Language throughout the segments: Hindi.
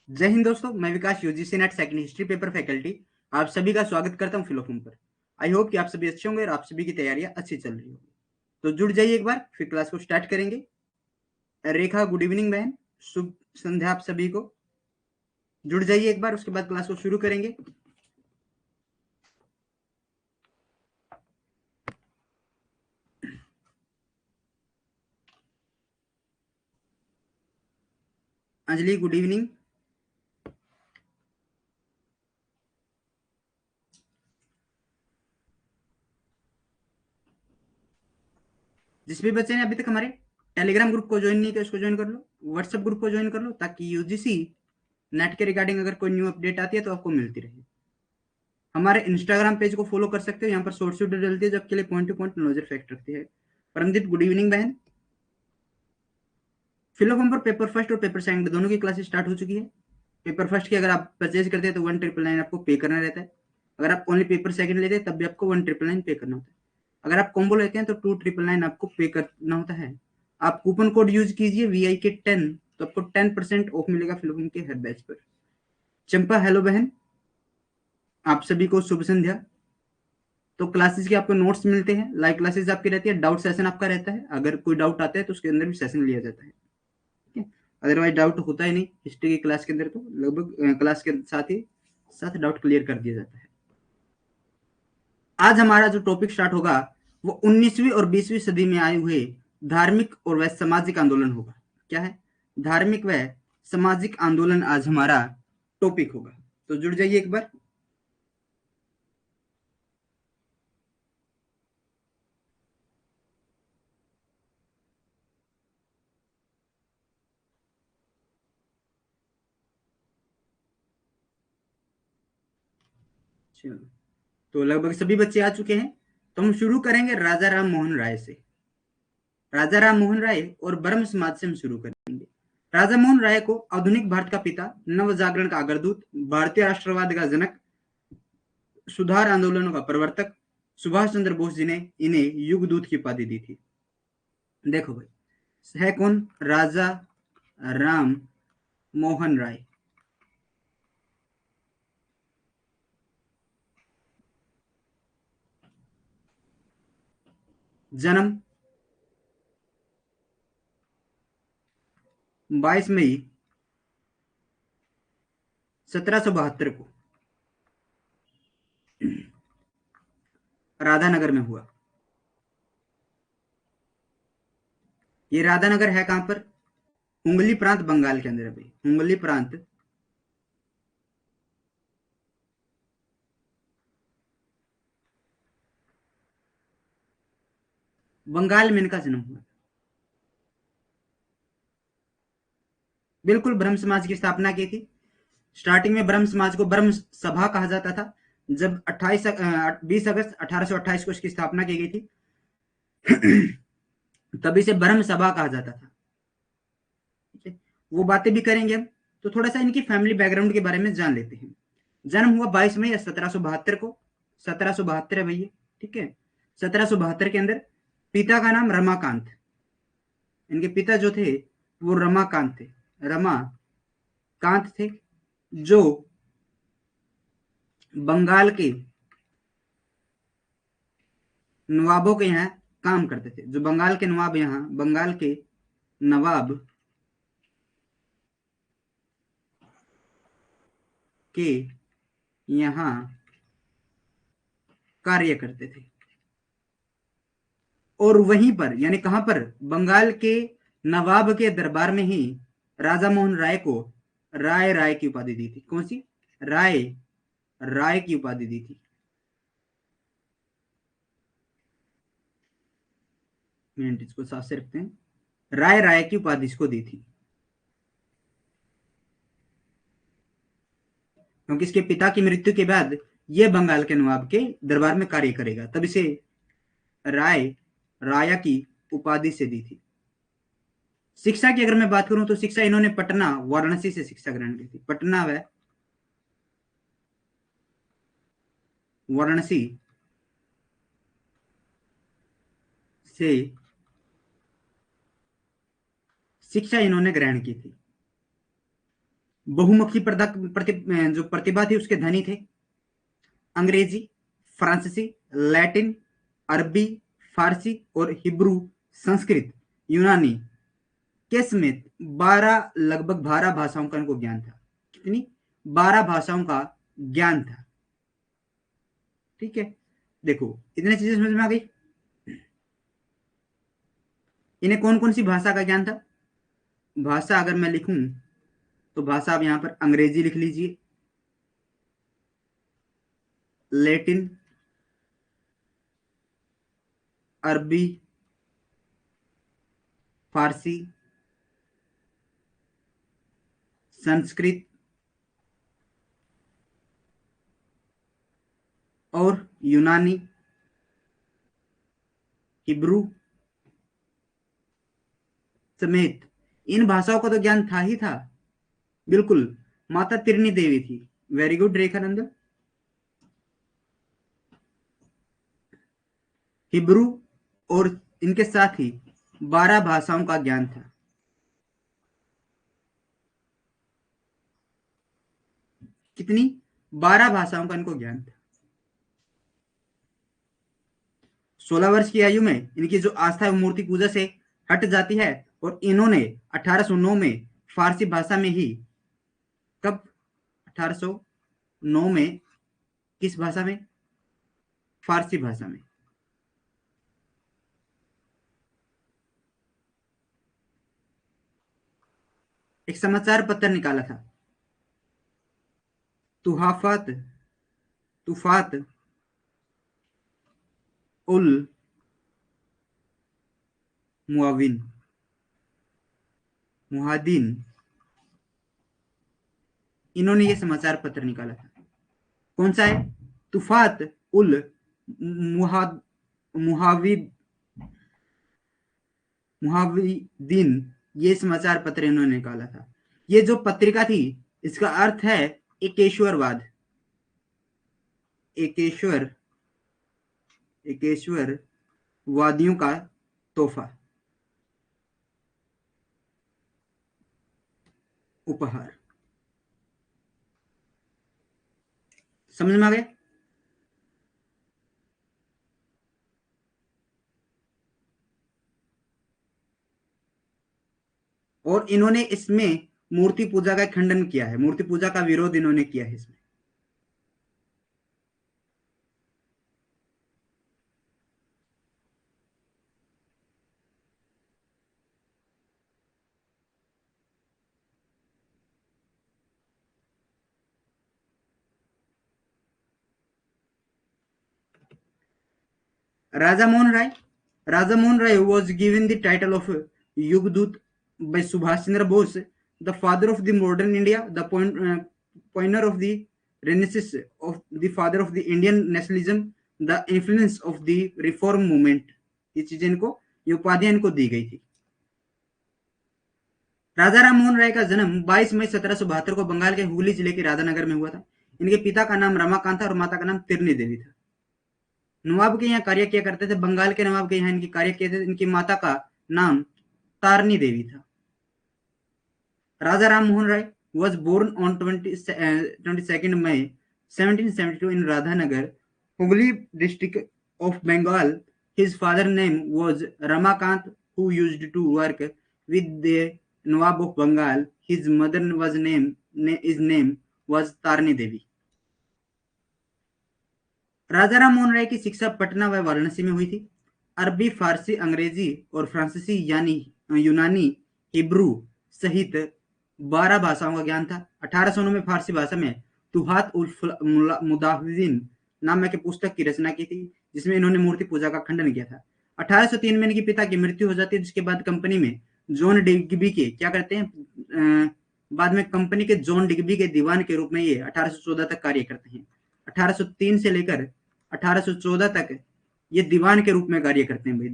जय हिंद दोस्तों, मैं Vikas UGC NET second history paper faculty आप सभी का स्वागत करता हूं फिलोफोन पर। आई होप कि आप सभी अच्छे होंगे और आप सभी की तैयारियां अच्छी चल रही होगी। तो जुड़ जाइए एक बार, फिर क्लास को स्टार्ट करेंगे। रेखा, गुड इवनिंग बहन, शुभ संध्या आप सभी को। जुड़ जाइए एक बार, उसके बाद क्लास को शुरू करेंगे। Anjali, good evening. जिस भी बच्चे ने अभी तक हमारे टेलीग्राम ग्रुप को ज्वाइन नहीं किया उसको ज्वाइन कर लो, व्हाट्सएप ग्रुप को ज्वाइन कर लो, ताकि यूजीसी नेट के रिगार्डिंग अगर कोई न्यू अपडेट आती है तो आपको मिलती रहे। हमारे इंस्टाग्राम पेज को फॉलो कर सकते हो, यहाँ पर शॉर्ट वीडियो डलती है जो आपके लिए point two point knowledge fact रखती है। परमदीप, गुड इवनिंग बहन। फिलोफॉर्म पर पेपर फर्स्ट और पेपर सेकंड दोनों की क्लासेस स्टार्ट हो चुकी है। पेपर फर्स्ट की अगर आप परचेज करते हैं तो 1,999 आपको पे करना रहता है। अगर आप ओनली पेपर सेकंड लेते हैं तब भी आपको 1,999 पे करना होता है। अगर आप कॉम्बो लेते हैं तो 2,999 आपको पे करना होता है। आप कूपन कोड यूज कीजिए VIK10, तो आपको 10% ऑफ मिलेगा फिलोफॉर्म के हर बैच पर। चंपा, हेलो बहन, आप सभी को शुभ संध्या। तो क्लासेस के आपको नोट्स मिलते हैं, लाइव क्लासेस आपकी रहती है, डाउट सेशन आपका रहता है। अगर कोई डाउट आता है तो उसके अंदर भी सेशन लिया जाता है। ठीक है, अदरवाइज डाउट होता ही नहीं हिस्ट्री की क्लास के अंदर, तो लगभग क्लास के साथ ही साथ डाउट क्लियर कर दिया जाता है। आज हमारा जो टॉपिक स्टार्ट होगा वो 19वीं और 20वीं सदी में आए हुए धार्मिक और व सामाजिक आंदोलन होगा। क्या है? धार्मिक व सामाजिक आंदोलन आज हमारा टॉपिक होगा। तो जुड़ जाइए एक बार। चलो, तो लगभग सभी बच्चे आ चुके हैं। तो हम शुरू करेंगे राजा राम मोहन राय से। राजा राम मोहन राय और ब्रह्म समाज से हम शुरू करेंगे। राजा मोहन राय को आधुनिक भारत का पिता, नव जागरण का अग्रदूत, भारतीय राष्ट्रवाद का जनक, सुधार आंदोलनों का प्रवर्तक सुभाष चंद्र बोस जी ने इन्हें युग दूत की उपाधि दी थी। देखो भाई, है कौन? राजा राम मोहन राय। जन्म 22 मई 1772 को राधानगर में हुआ। ये राधानगर है कहां पर? उंगली प्रांत, बंगाल के अंदर है भाई। उंगली प्रांत बंगाल में इनका जन्म हुआ। बिल्कुल, ब्रह्म समाज की स्थापना की थी। स्टार्टिंग में ब्रह्म समाज को ब्रह्म सभा कहा जाता था। जब 20 अगस्त 1828 को इसकी स्थापना की गई थी तभी से ब्रह्म सभा कहा जाता था। ठीक है, वो बातें भी करेंगे हम। तो थोड़ा सा इनकी फैमिली बैकग्राउंड के बारे में जान लेते हैं। जन्म हुआ 22 मई 1772 को। 1772 है भैया। ठीक है, 1772 के अंदर। पिता का नाम रमाकांत। इनके पिता जो थे वो रमाकांत थे। रमाकांत थे, जो बंगाल के नवाबों के यहाँ काम करते थे। जो बंगाल के नवाब, यहाँ बंगाल के नवाब के यहाँ कार्य करते थे। और वहीं पर, यानी कहां पर? बंगाल के नवाब के दरबार में ही राजा मोहन राय को राय राय की उपाधि दी थी। कौन सी? राय राय की उपाधि दी थी। मिनट, इसको साफ से रखते हैं। राय राय की उपाधि इसको दी थी क्योंकि इसके पिता की मृत्यु के बाद ये बंगाल के नवाब के दरबार में कार्य करेगा, तब इसे राय राया की उपाधि से दी थी। शिक्षा की अगर मैं बात करूं तो शिक्षा इन्होंने पटना वाराणसी से शिक्षा ग्रहण की थी। पटना व वाराणसी से शिक्षा इन्होंने ग्रहण की थी। बहुमुखी जो प्रतिभा थी उसके धनी थे। अंग्रेजी, फ्रांसीसी, लैटिन, अरबी, फारसी और हिब्रू, संस्कृत, यूनानी के समेत 12 लगभग 12 भाषाओं का इनको ज्ञान था। कितनी? 12 भाषाओं का ज्ञान था। ठीक है, देखो इतनी चीजें समझ में आ गई। इन्हें कौन कौन सी भाषा का ज्ञान था? भाषा अगर मैं लिखूं तो भाषा आप यहां पर अंग्रेजी लिख लीजिए, लैटिन, अरबी, फारसी, संस्कृत और यूनानी, हिब्रू समेत इन भाषाओं का तो ज्ञान था ही था। बिल्कुल, माता तिरनी देवी थी। Very good Rekhanand. हिब्रू और इनके साथ ही 12 भाषाओं का ज्ञान था। कितनी? 12 भाषाओं का इनको ज्ञान था। 16 वर्ष की आयु में इनकी जो आस्था है वो मूर्ति पूजा से हट जाती है और इन्होंने 1809 में फारसी भाषा में ही, कब? 1809 में किस भाषा में? फारसी भाषा में। एक समाचार पत्र निकाला था, तुहाफत तुफात उल मुआविन मुहादिन, इन्होंने ये समाचार पत्र निकाला था। कौन सा है? तुफात उल मुहाद मुहाविद मुहाविदीन, ये समाचार पत्र इन्होंने निकाला था। ये जो पत्रिका थी इसका अर्थ है एकेश्वरवाद, एकेश्वर एकेश्वर वादियों का तोहफा, उपहार। समझ में आ गया? और इन्होंने इसमें मूर्ति पूजा का खंडन किया है, मूर्ति पूजा का विरोध इन्होंने किया है इसमें। Raja Mohan Roy, Raja Mohan Rai was given the title of Yugdut by Subhash Chandra Bose, the father of the modern India, the pioneer of the Renaissance, of the father of the Indian nationalism, the influence of the reform movement. ये चीजें इनको, ये उपाधियां इनको दी गई थी। राजा राम मोहन राय का जन्म 22 मई 1772 को बंगाल के हुगली जिले के राधानगर में हुआ था। इनके पिता का नाम रमाकांत था और माता का नाम तिरनी देवी था। नवाब के यहाँ कार्य किया करते थे, बंगाल के नवाब के यहाँ इनकी कार्य किए थे। इनकी माता का नाम तारनी देवी था। राजा राम मोहन राय was born on 22nd May 1772 in Radhanagar, Hooghly district of Bengal. His father's name was Ramakant, who used to work with the Nawab of Bengal. His mother's name was Tarni Devi. राजा राम मोहन राय की शिक्षा पटना व वाराणसी में हुई थी। अरबी, फारसी, अंग्रेजी और फ्रांसीसी यानी यूनानी, हिब्रू सहित 12 भाषाओं का ज्ञान था। 1809 में फारसी भाषा में तुहात उल मुदाहिन नाम की पुस्तक की रचना की थी, जिसमें इन्होंने मूर्ति पूजा का खंडन किया था। 1803 में इनके पिता की मृत्यु हो जाती है, जिसके बाद कंपनी में जॉन डिग्बी के क्या करते हैं, बाद में कंपनी के जॉन डिग्बी के दीवान के रूप में ये 1814 तक कार्य करते हैं। 1803 से लेकर 1814 तक ये दीवान के रूप में कार्य करते हैं। भाई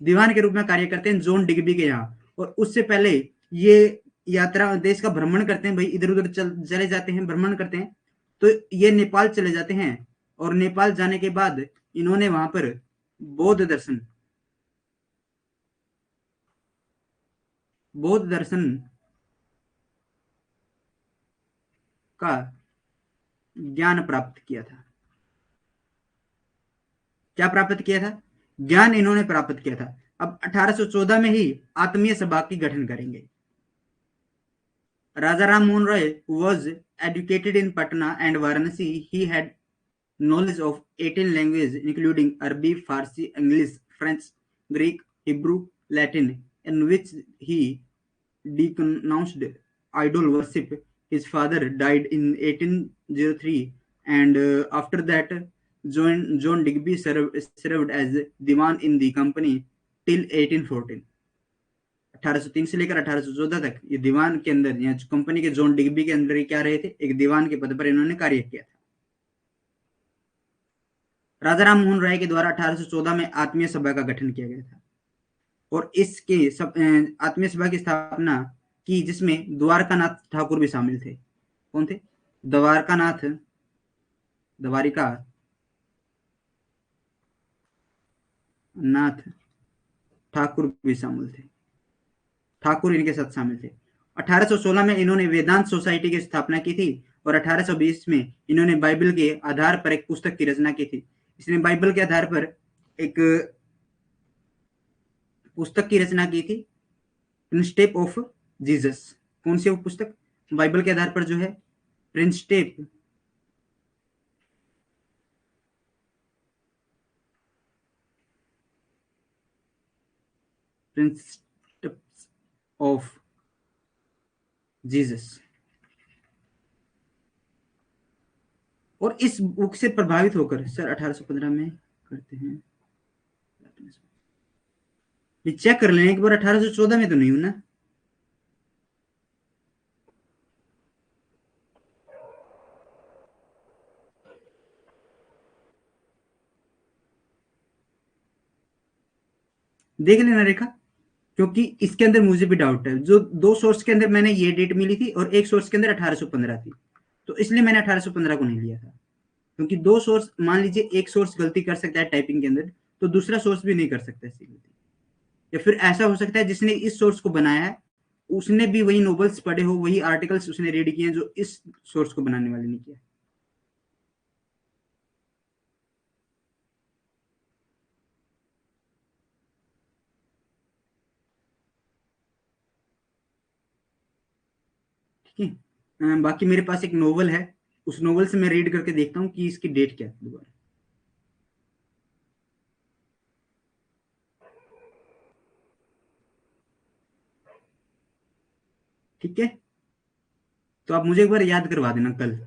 दीवान के रूप में कार्य करते हैं जॉन डिग्बी के यहाँ। और उससे पहले ये यात्रा देश का भ्रमण करते हैं, भाई इधर उधर चले जाते हैं, भ्रमण करते हैं। तो ये नेपाल चले जाते हैं और नेपाल जाने के बाद इन्होंने वहां पर बौद्ध दर्शन, बौद्ध दर्शन का ज्ञान प्राप्त किया था। क्या प्राप्त किया था? ज्ञान इन्होंने प्राप्त किया था। अब 1814 में ही आत्मीय सभा की गठन करेंगे। Raja Ram Mohan Roy was educated in Patna and Varanasi. He had knowledge of 18 languages, including Arabic, Farsi, English, French, Greek, Hebrew, Latin, in which he denounced idol worship. His father died in 1803, and after that, John Digby served as Diwan in the company till 1814. 1803 से लेकर 1814 तक ये दीवान के अंदर या कंपनी के जॉन डिग्बी के अंदर क्या रहे थे? एक दीवान के पद पर इन्होंने कार्य किया था। राजा राम मोहन राय के द्वारा 1814 में आत्मीय सभा का गठन किया गया था और इसके आत्मीय सभा की स्थापना की, जिसमें द्वारकानाथ ठाकुर भी शामिल थे। कौन थे? द्वारकानाथ, द्वारिका नाथ ठाकुर भी शामिल थे। ठाकुर इनके साथ शामिल थे। 1816 में इन्होंने वेदांत सोसाइटी की स्थापना की थी और 1820 में इन्होंने बाइबल के आधार पर एक पुस्तक की रचना की थी। इसने बाइबल के आधार पर एक पुस्तक की रचना की थी, प्रिंस्टेप ऑफ जीसस। कौन सी वो पुस्तक? बाइबल के आधार पर जो है प्रिंस्टेप प्रिंस्टेप्स ऑफ जीसस। और इस बुक से प्रभावित होकर सर 1815 में करते हैं, ये चेक कर लें एक बार, 1814 में तो नहीं हूं ना? देख लेना रेखा, क्योंकि इसके अंदर मुझे भी डाउट है। जो दो सोर्स के अंदर मैंने ये डेट मिली थी और एक सोर्स के अंदर 1815 थी, तो इसलिए मैंने 1815 को नहीं लिया था। क्योंकि दो सोर्स, मान लीजिए एक सोर्स गलती कर सकता है टाइपिंग के अंदर, तो दूसरा सोर्स भी नहीं कर सकता ऐसी गलती। या फिर ऐसा हो सकता है जिसने इस सोर्स को बनाया है उसने भी वही नोवेल्स पढ़े हो, वही आर्टिकल्स उसने रीड किए हैं जो इस सोर्स को बनाने वाले ने किया। ठीक है। बाकी मेरे पास एक नोवेल है, उस नोवेल से मैं रीड करके देखता हूँ कि इसकी डेट क्या है दोबारा। ठीक है, तो आप मुझे एक बार याद करवा देना कल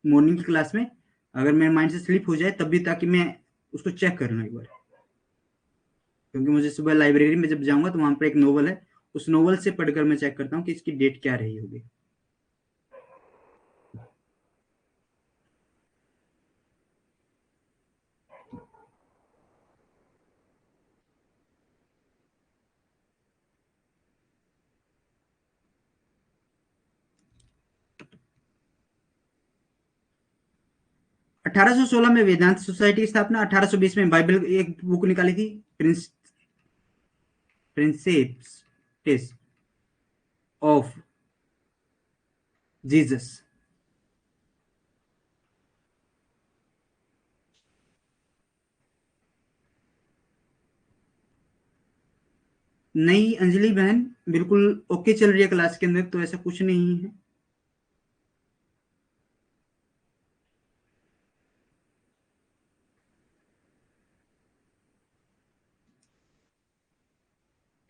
मॉर्निंग की क्लास में, अगर मेरे माइंड से स्लिप हो जाए तब भी, ताकि मैं उसको चेक कर लूँ एक बार। क्योंकि मुझे सुबह लाइब्रेरी में जब जाऊंगा तो वहां पर एक नोवेल है, उस नोवेल से पढ़कर मैं चेक करता हूँ कि इसकी डेट क्या रही होगी। 1816 में वेदांत सोसाइटी की स्थापना। 1820 में बाइबल एक बुक निकाली थी, प्रिंसेप्स ऑफ जीसस। नहीं अंजलि बहन, बिल्कुल ओके चल रही है क्लास के अंदर, तो ऐसा कुछ नहीं है।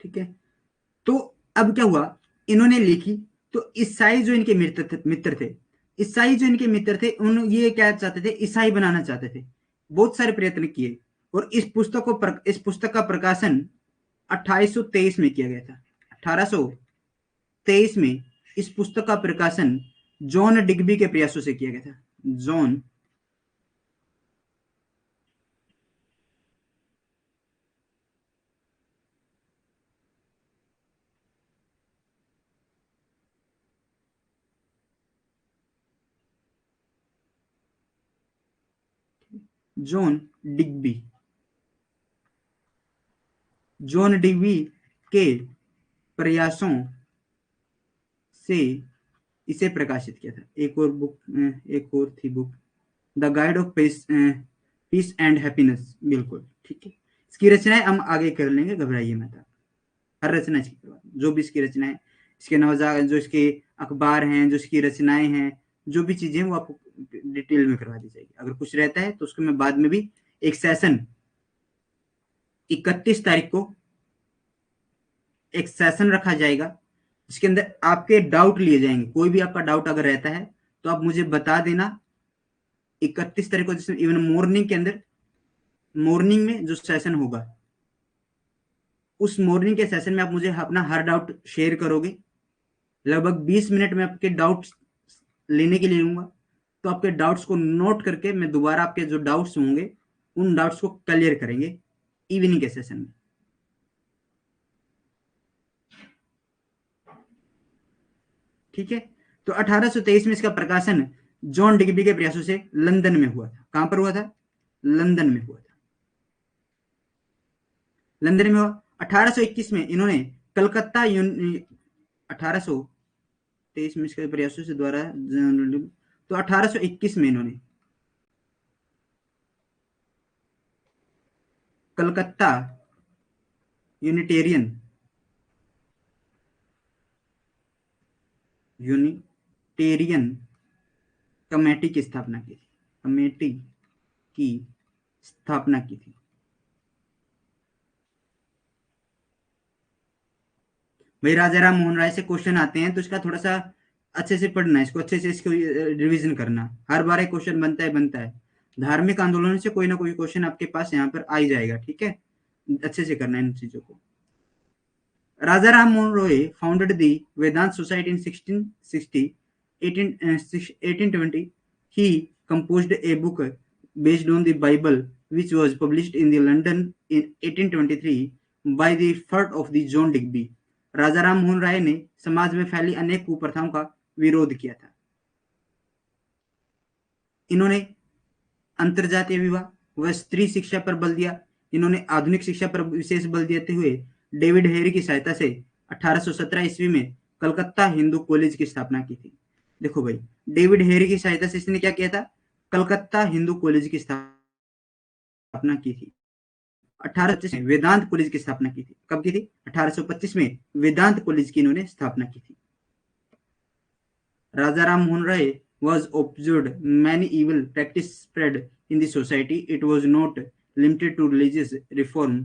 ठीक है, तो अब क्या हुआ, इन्होंने लिखी, तो ईसाई जो इनके मित्र थे, ईसाई जो इनके मित्र थे, उन ये क्या चाहते थे? ईसाई बनाना चाहते थे। बहुत सारे प्रयत्न किए और इस पुस्तक का प्रकाशन 2823 में किया गया था। 1823 में इस पुस्तक का प्रकाशन जॉन डिग्बी के प्रयासों से किया गया था। John John Digby, John Digby के प्रयासों से इसे प्रकाशित किया था। एक और थी book, the guide of peace and happiness. बिल्कुल ठीक है, इसकी रचनाएं हम आगे कर लेंगे, घबराइए मत। हर रचना इसकी करवा, जो भी इसकी रचना है, इसके नवजा जो इसके अखबार हैं, जो इसकी रचनाएं हैं, जो भी चीजें वो आपको डिटेल में करवा दी जाएगी। अगर कुछ रहता है तो उसको मैं बाद में भी एक सेशन 31 तारीख को एक सेशन रखा जाएगा जिसके अंदर आपके डाउट लिए जाएंगे। कोई भी आपका डाउट अगर रहता है तो आप मुझे बता देना। 31 तारीख को जिसमें इवन मॉर्निंग के अंदर, मॉर्निंग में जो सेशन होगा, उस मॉर्निंग के सेशन में आप मुझे अपना हर डाउट शेयर करोगे। लगभग 20 मिनट में आपके डाउट्स लेने के लिए लूंगा। तो आपके डाउट्स को नोट करके मैं दोबारा आपके जो डाउट्स होंगे उन डाउट्स को क्लियर करेंगे इवनिंग के सेशन में। ठीक है, तो 1823 में इसका प्रकाशन जॉन डिग्बी के प्रयासों से लंदन में हुआ था। कहां पर हुआ था? लंदन में हुआ था। लंदन में हुआ। 1821 में इन्होंने कलकत्ता 1823 में इसके प्रयासों से द्वारा, तो 1821 में इन्होंने कलकत्ता यूनिटेरियन कमेटी की स्थापना की थी। कमेटी की स्थापना की थी। भाई राजा राम मोहन राय से क्वेश्चन आते हैं तो इसका थोड़ा सा अच्छे से पढ़ना, इसको अच्छे से इसको रिवीजन करना। हर बार एक क्वेश्चन बनता है। धार्मिक आंदोलन से कोई ना कोई क्वेश्चन आपके पास यहाँ पर आ ही जाएगा। ठीक है, अच्छे से करना है इन चीजों को। Raja Ram Mohan Roy founded the Vedanta Society in 1820. He composed a book based on the Bible, which was published in the London in 1823 by the effort of the John Digby. राजा राम मोहन राय ने समाज में फैली अनेक कुप्रथाओं का विरोध किया था। इन्होंने अंतरजातीय विवाह व स्त्री शिक्षा पर बल दिया। इन्होंने आधुनिक शिक्षा पर विशेष बल देते हुए डेविड हेयर की सहायता से 1817 ईस्वी में कलकत्ता हिंदू कॉलेज की स्थापना की थी। देखो भाई, डेविड हेयर की सहायता से इसने क्या किया था? कलकत्ता हिंदू कॉलेज की स्थापना की थी। 1825 में वेदांत कॉलेज की स्थापना की थी। कब की थी? 1825 में वेदांत कॉलेज की इन्होंने स्थापना की थी। राजा राम मोहन राय was observed many evil practice spread in the society. It was not limited to religious reform.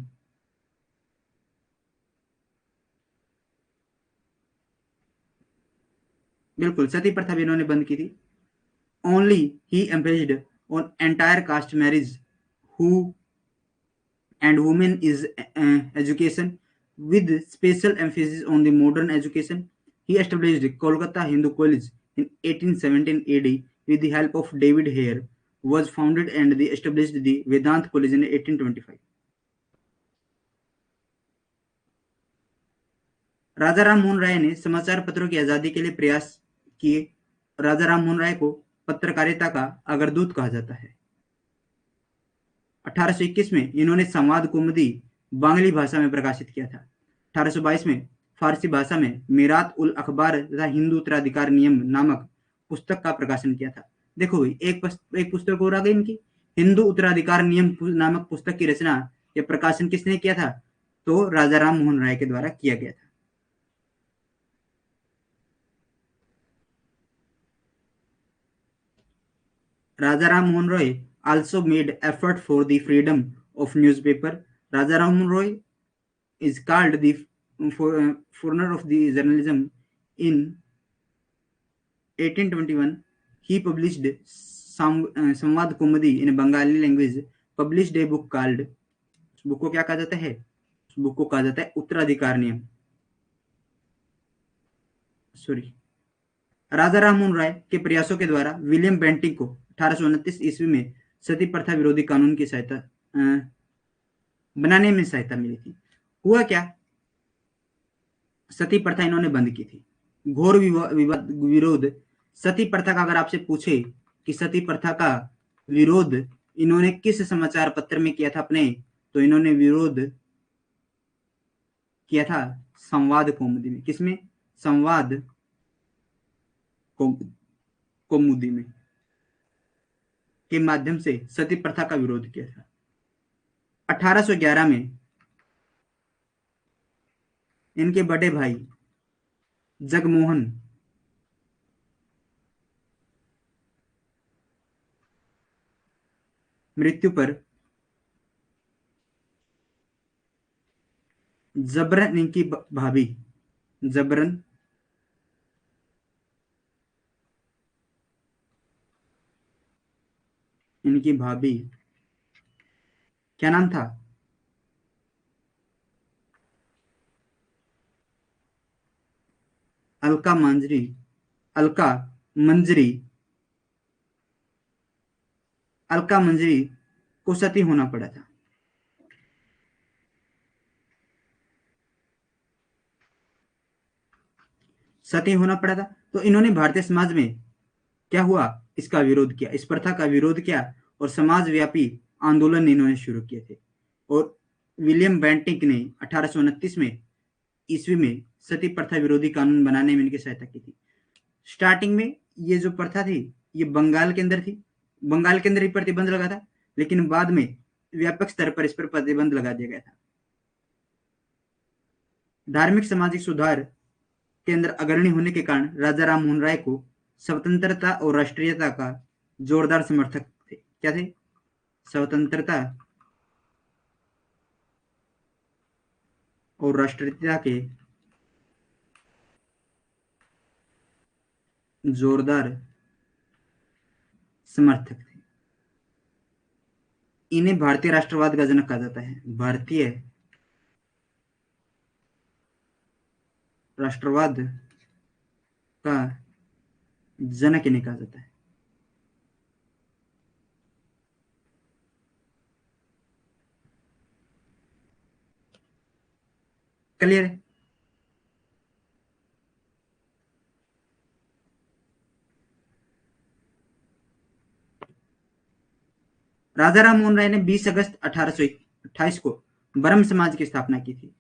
बिल्कुल, सती प्रथा भी इन्होंने बंद की थी। Only he emphasized on entire caste marriage who and women is education with special emphasis on the modern education. He established Kolkata Hindu College in 1817 AD with the help of David Hare. Was founded and they established the Vedant College in 1825. राजा राम मोहन राय ने समाचार पत्रों की आजादी के लिए प्रयास किए। राजा राम मोहन राय को पत्रकारिता का अग्रदूत कहा जाता है। 1821 में इन्होंने संवाद कौमुदी बांग्ली भाषा में प्रकाशित किया था। 1822 में फारसी भाषा में मीरात उल अखबार तथा हिंदू उत्तराधिकार नियम नामक पुस्तक का प्रकाशन किया था। देखो भाई, एक पुस्तक और आ गई इनकी, हिंदू उत्तराधिकार नियम नामक पुस्तक की रचना या प्रकाशन किसने किया था? तो राजा राम मोहन राय के द्वारा किया गया था। Raja Ram Mohan Roy also made effort for the freedom of newspaper. Raja Ram Mohan Roy is called the forerunner of the journalism. In 1821, he published Samvad Kumudi in a Bengali language, published a book called, book को क्या कहा जाता है? बुक को कहा जाता है उत्तराधिकार नियम। सॉरी, राजा राम मोहन राय के प्रयासों के द्वारा विलियम बेंटिक को 1829 ईस्वी में सती प्रथा विरोधी कानून की सहायता बनाने में सहायता मिली थी। हुआ क्या? सती प्रथा इन्होंने बंद की थी। घोर विरोध सती प्रथा का अगर आपसे पूछे कि सती प्रथा का विरोध इन्होंने किस समाचार पत्र में किया था अपने, तो इन्होंने विरोध किया था संवाद कौमुदी में, किसमें? संवाद कौमुदी में के माध्यम से सती प्रथा का विरोध किया था। 1811 में इनके बड़े भाई जगमोहन मृत्यु पर जबरन इनकी भाभी जबरन इनकी भाभी, क्या नाम था? अलका मंजरी, अलका मंजरी, अलका मंजरी को सती होना पड़ा था। सती होना पड़ा था। तो इन्होंने भारतीय समाज में क्या हुआ, इसका विरोध किया, इस प्रथा का विरोध किया और समाज व्यापी आंदोलन इन्होंने शुरू किए थे। और विलियम बेंटिक ने 1829 में ईस्वी में सती प्रथा विरोधी कानून बनाने में इनकी सहायता की थी। स्टार्टिंग में ये जो प्रथा थी ये बंगाल के अंदर थी, बंगाल के अंदर ही प्रतिबंध लगा था, लेकिन बाद में व्यापक स्तर पर इस पर प्रतिबंध लगा दिया गया था। धार्मिक सामाजिक सुधार के अंदर अग्रणी होने के कारण राजा राम मोहन राय को स्वतंत्रता और राष्ट्रीयता का जोरदार समर्थक थे। क्या थे? स्वतंत्रता और राष्ट्रीयता के जोरदार समर्थक थे। इन्हें भारतीय राष्ट्रवाद का जनक कहा जाता है। भारतीय राष्ट्रवाद का जनक इन्हें कहा जाता है। क्लियर है? राजा राम मोहन राय ने 20 अगस्त 1828 को ब्रह्म समाज की स्थापना की थी।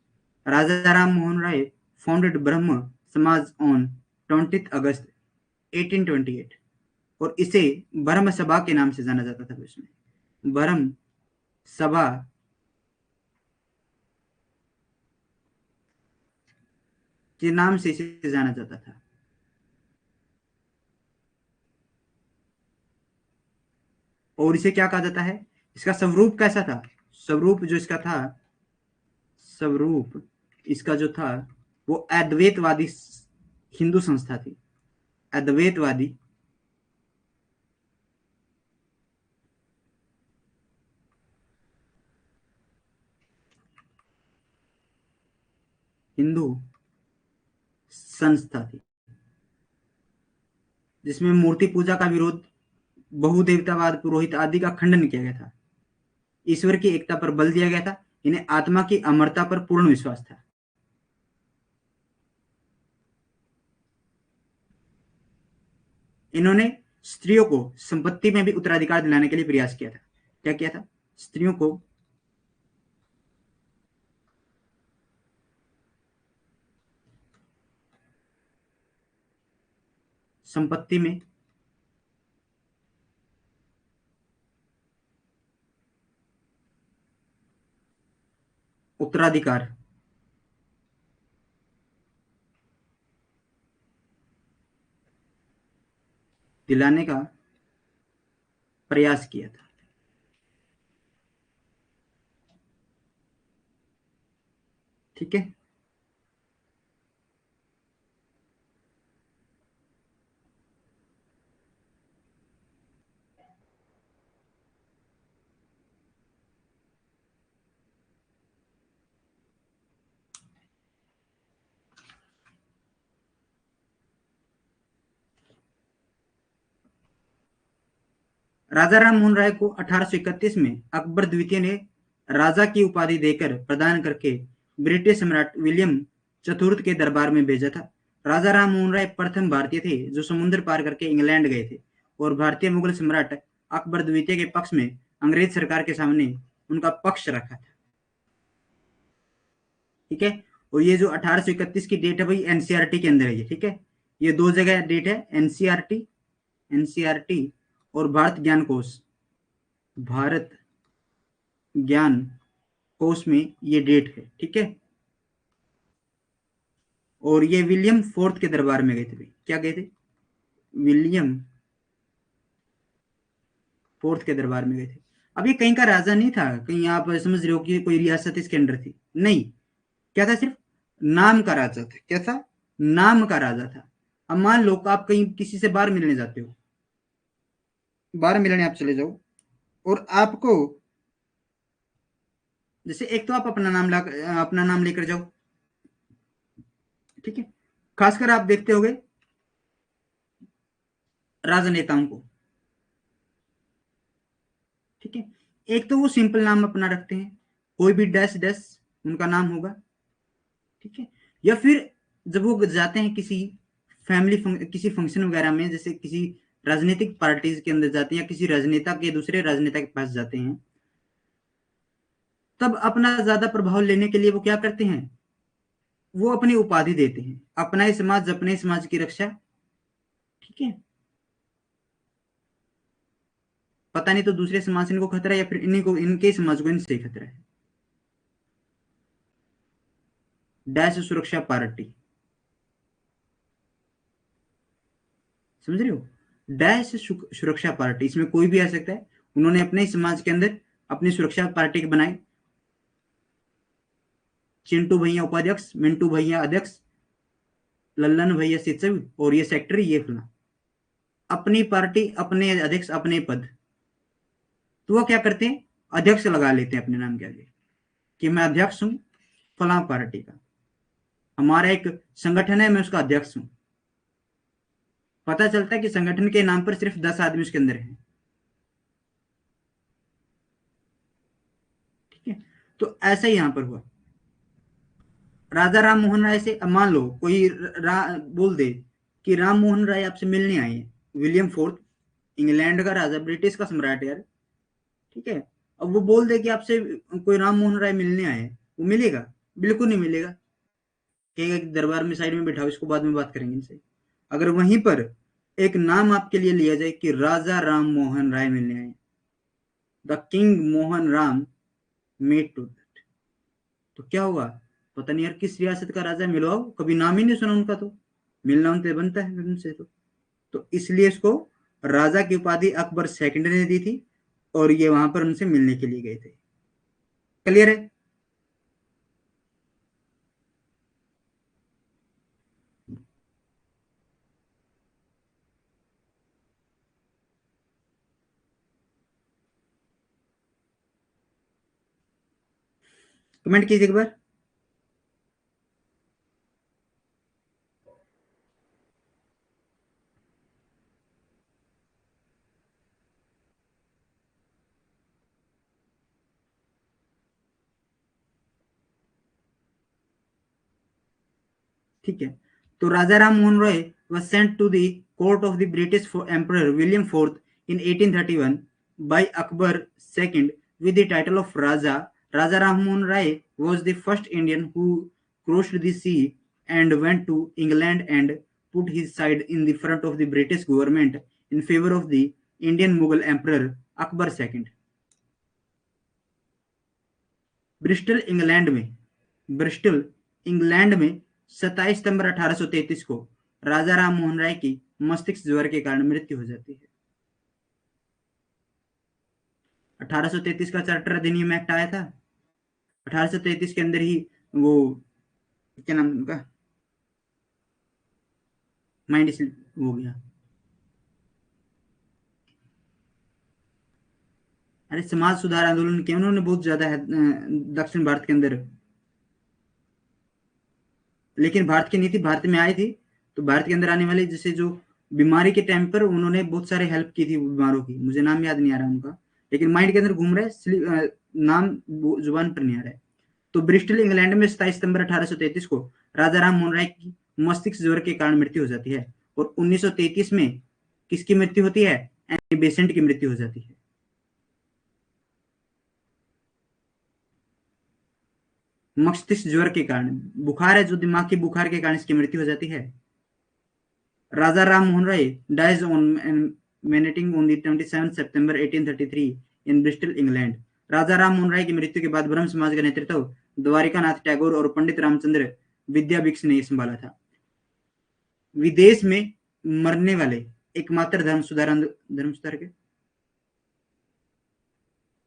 राजा राम मोहन राय फाउंडेड ब्रह्म समाज ऑन 20 अगस्त 1828 और इसे ब्रह्म सभा के नाम से जाना जाता था। उसमें ब्रह्म सभा के नाम से इसे जाना जाता था। और इसे क्या कहा जाता है? इसका स्वरूप कैसा था? स्वरूप जो इसका था, स्वरूप इसका जो था वो अद्वैतवादी हिंदू संस्था थी। अद्वैतवादी हिंदू संस्था थी जिसमें मूर्ति पूजा का विरोध, बहुदेवतावाद, पुरोहित आदि का खंडन किया गया था। ईश्वर की एकता पर बल दिया गया था। इन्हें आत्मा की अमरता पर पूर्ण विश्वास था। इन्होंने स्त्रियों को संपत्ति में भी उत्तराधिकार दिलाने के लिए प्रयास किया था। क्या किया था? स्त्रियों को संपत्ति में उत्तराधिकार दिलाने का प्रयास किया था। ठीक है? राजा राम मोहन राय को 1831 में अकबर द्वितीय ने राजा की उपाधि देकर प्रदान करके ब्रिटिश सम्राट विलियम चतुर्थ के दरबार में भेजा था। राजा राम मोहन राय प्रथम भारतीय थे जो समुद्र पार करके इंग्लैंड गए थे और भारतीय मुगल सम्राट अकबर द्वितीय के पक्ष में अंग्रेज सरकार के सामने उनका पक्ष रखा था। ठीक है? और ये जो 1831 की डेट है भाई एनसीईआरटी के अंदर है ये, ठीक है। ये दो जगह डेट है, एनसीईआरटी और भारत ज्ञान कोश, भारत ज्ञान कोश में ये डेट है, ठीक है। और ये विलियम फोर्थ के दरबार में गए थे भाई, क्या गए थे, विलियम फोर्थ के दरबार में गए थे। अब ये कहीं का राजा नहीं था, कहीं आप समझ रहे हो कि कोई रियासत इसके अंडर थी, नहीं, क्या था, सिर्फ नाम का राजा था। क्या था, नाम का राजा था। अब मान लो आप कहीं किसी से बाहर मिलने जाते हो, बाहर मिलने आप चले जाओ, और आपको जैसे एक तो आप अपना नाम लेकर जाओ, ठीक है। खासकर आप देखते होगे राजनेताओं को, ठीक है। एक तो वो सिंपल नाम अपना रखते हैं, कोई भी डैश डैश उनका नाम होगा, ठीक है। या फिर जब वो जाते हैं किसी किसी फंक्शन वगैरह में, जैसे किसी राजनीतिक पार्टीज के अंदर जाते हैं या किसी राजनेता के दूसरे राजनेता के पास जाते हैं, तब अपना ज्यादा प्रभाव लेने के लिए वो क्या करते हैं, वो अपनी उपाधि देते हैं, अपने समाज की रक्षा, ठीक है। पता नहीं तो दूसरे समाज से इनको खतरा है या फिर इन्हीं को, इनके समाज को इनसे खतरा है। डैश सुरक्षा पार्टी, समझ रहे हो, डैश सुरक्षा पार्टी, इसमें कोई भी आ सकता है। उन्होंने अपने समाज के अंदर अपनी सुरक्षा पार्टी बनाई, चिंटू भैया उपाध्यक्ष, मिंटू भैया अध्यक्ष, लल्लन भैया सचिव, और ये सेक्रेटरी, ये फला, अपनी पार्टी, अपने अध्यक्ष, अपने पद। तो वो क्या करते हैं, अध्यक्ष लगा लेते हैं अपने नाम के आगे कि मैं अध्यक्ष हूं फला पार्टी का, हमारा एक संगठन है, मैं उसका अध्यक्ष हूं। पता चलता है कि संगठन के नाम पर सिर्फ 10 आदमी उसके अंदर है, ठीक है। तो ऐसा ही यहां पर हुआ। राजा राम मोहन राय से, अब मान लो कोई बोल दे कि राम मोहन राय आपसे मिलने आए हैं, विलियम फोर्थ, इंग्लैंड का राजा, ब्रिटिश का सम्राट यार, ठीक है। अब वो बोल दे कि आपसे कोई राम मोहन राय मिलने आए, वो मिलेगा, बिल्कुल नहीं मिलेगा। कहेगा कि दरबार में साइड में बैठाओ, इसको बाद में बात करेंगे इनसे। अगर वहीं पर एक नाम आपके लिए लिया जाए कि राजा राम मोहन राय मिलने आए, the king Mohan Ram met to that, तो क्या होगा, पता नहीं यार किस रियासत का राजा, मिलवाओ, कभी नाम ही नहीं सुना उनका, तो मिलना उनसे बनता है उनसे। तो इसलिए इसको राजा की उपाधि अकबर सेकंड ने दी थी, और ये वहां पर उनसे मिलने के लिए गए थे। क्लियर है। कमेंट कीजिए एक बार। ठीक है। तो Raja Ram Mohan Roy was sent to the court of the British Emperor William IV in 1831 by Akbar II with the title of Raja. Raja Ram Mohan Rai was the first Indian who crossed the sea and went to England and put his side in the front of the British government in favor of the Indian Mughal Emperor Akbar II. Bristol England में, ब्रिस्टल इंग्लैंड में 27 सितंबर 1833 को राजा राम मोहन राय की मस्तिष्क ज्वर के कारण मृत्यु हो जाती है। 1833 का चार्टर अधिनियम एक्ट आया था, 1833 के अंदर ही वो, क्या नाम उनका, माइंड हो गया। अरे समाज सुधार आंदोलन किया उन्होंने बहुत ज्यादा है दक्षिण भारत के अंदर, लेकिन भारत की नीति भारत में आई थी, तो भारत के अंदर आने वाले जैसे जो बीमारी के टाइम पर उन्होंने बहुत सारे हेल्प की थी बीमारों की, मुझे नाम याद नहीं आ रहा उनका, लेकिन माइंड के अंदर घूम रहा है, नाम जुबान पर नहीं आ रहा है। तो ब्रिस्टल इंग्लैंड में 27 सितंबर 1833 को राजा राम मोहन राय की मस्तिष्क ज्वर के कारण मृत्यु हो जाती है, और 1933 में किसकी मृत्यु होती है, एनी बेसेंट की मृत्यु हो जाती है। मस्तिष्क ज्वर के कारण, बुखार है जो दिमाग के बुखार के कारण इसकी मृत्यु हो जाती है। राजा राम मोहन राय डाइज ऑन मेनेटिंग on the 27 September 1833 in Bristol England. Raja Ram Mohan Roy की मृत्यु के बाद ब्रह्म समाज का नेतृत्व द्वारिकानाथ टैगोर और पंडित रामचंद्र विद्याभिक्ष ने संभाला था। विदेश में मरने वाले एकमात्र धर्म सुधार के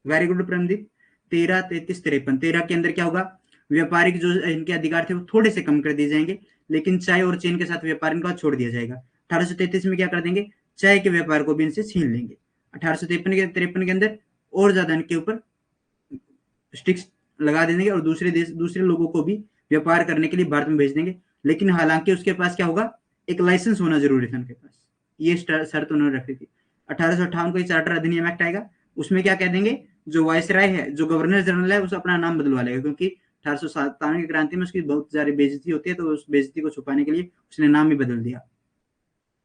वेरी गुड प्रमदीप। 13, 33, 53। 13 के अंदर क्या होगा, व्यापारिक जो इनके अधिकार थे वो थोड़े से कम कर दिए जाएंगे, लेकिन चाय और चीन के साथ व्यापार इनका छोड़ दिया जाएगा। 1833 में क्या कर देंगे, चाय के व्यापार को भी इनसे छीन लेंगे। 1853 के अंदर और ज्यादा इनके ऊपर स्ट्रिक्स लगा देंगे और दूसरे लोगों को भी व्यापार करने के लिए भारत में भेज देंगे। लेकिन हालांकि उसके पास क्या होगा, एक लाइसेंस होना जरूरी था उनके पास, ये शर्त उन्होंने रखी थी। 1858 को चार्टर अधिनियम एक्ट आएगा, उसमें क्या कह देंगे, जो वायसराय है, जो गवर्नर जनरल है, उसे अपना नाम बदलवा लेगा, क्योंकि 1857 की क्रांति में उसकी बहुत सारी बेइज्जती होती है, तो उस बेइज्जती को छुपाने के लिए उसने नाम ही बदल दिया।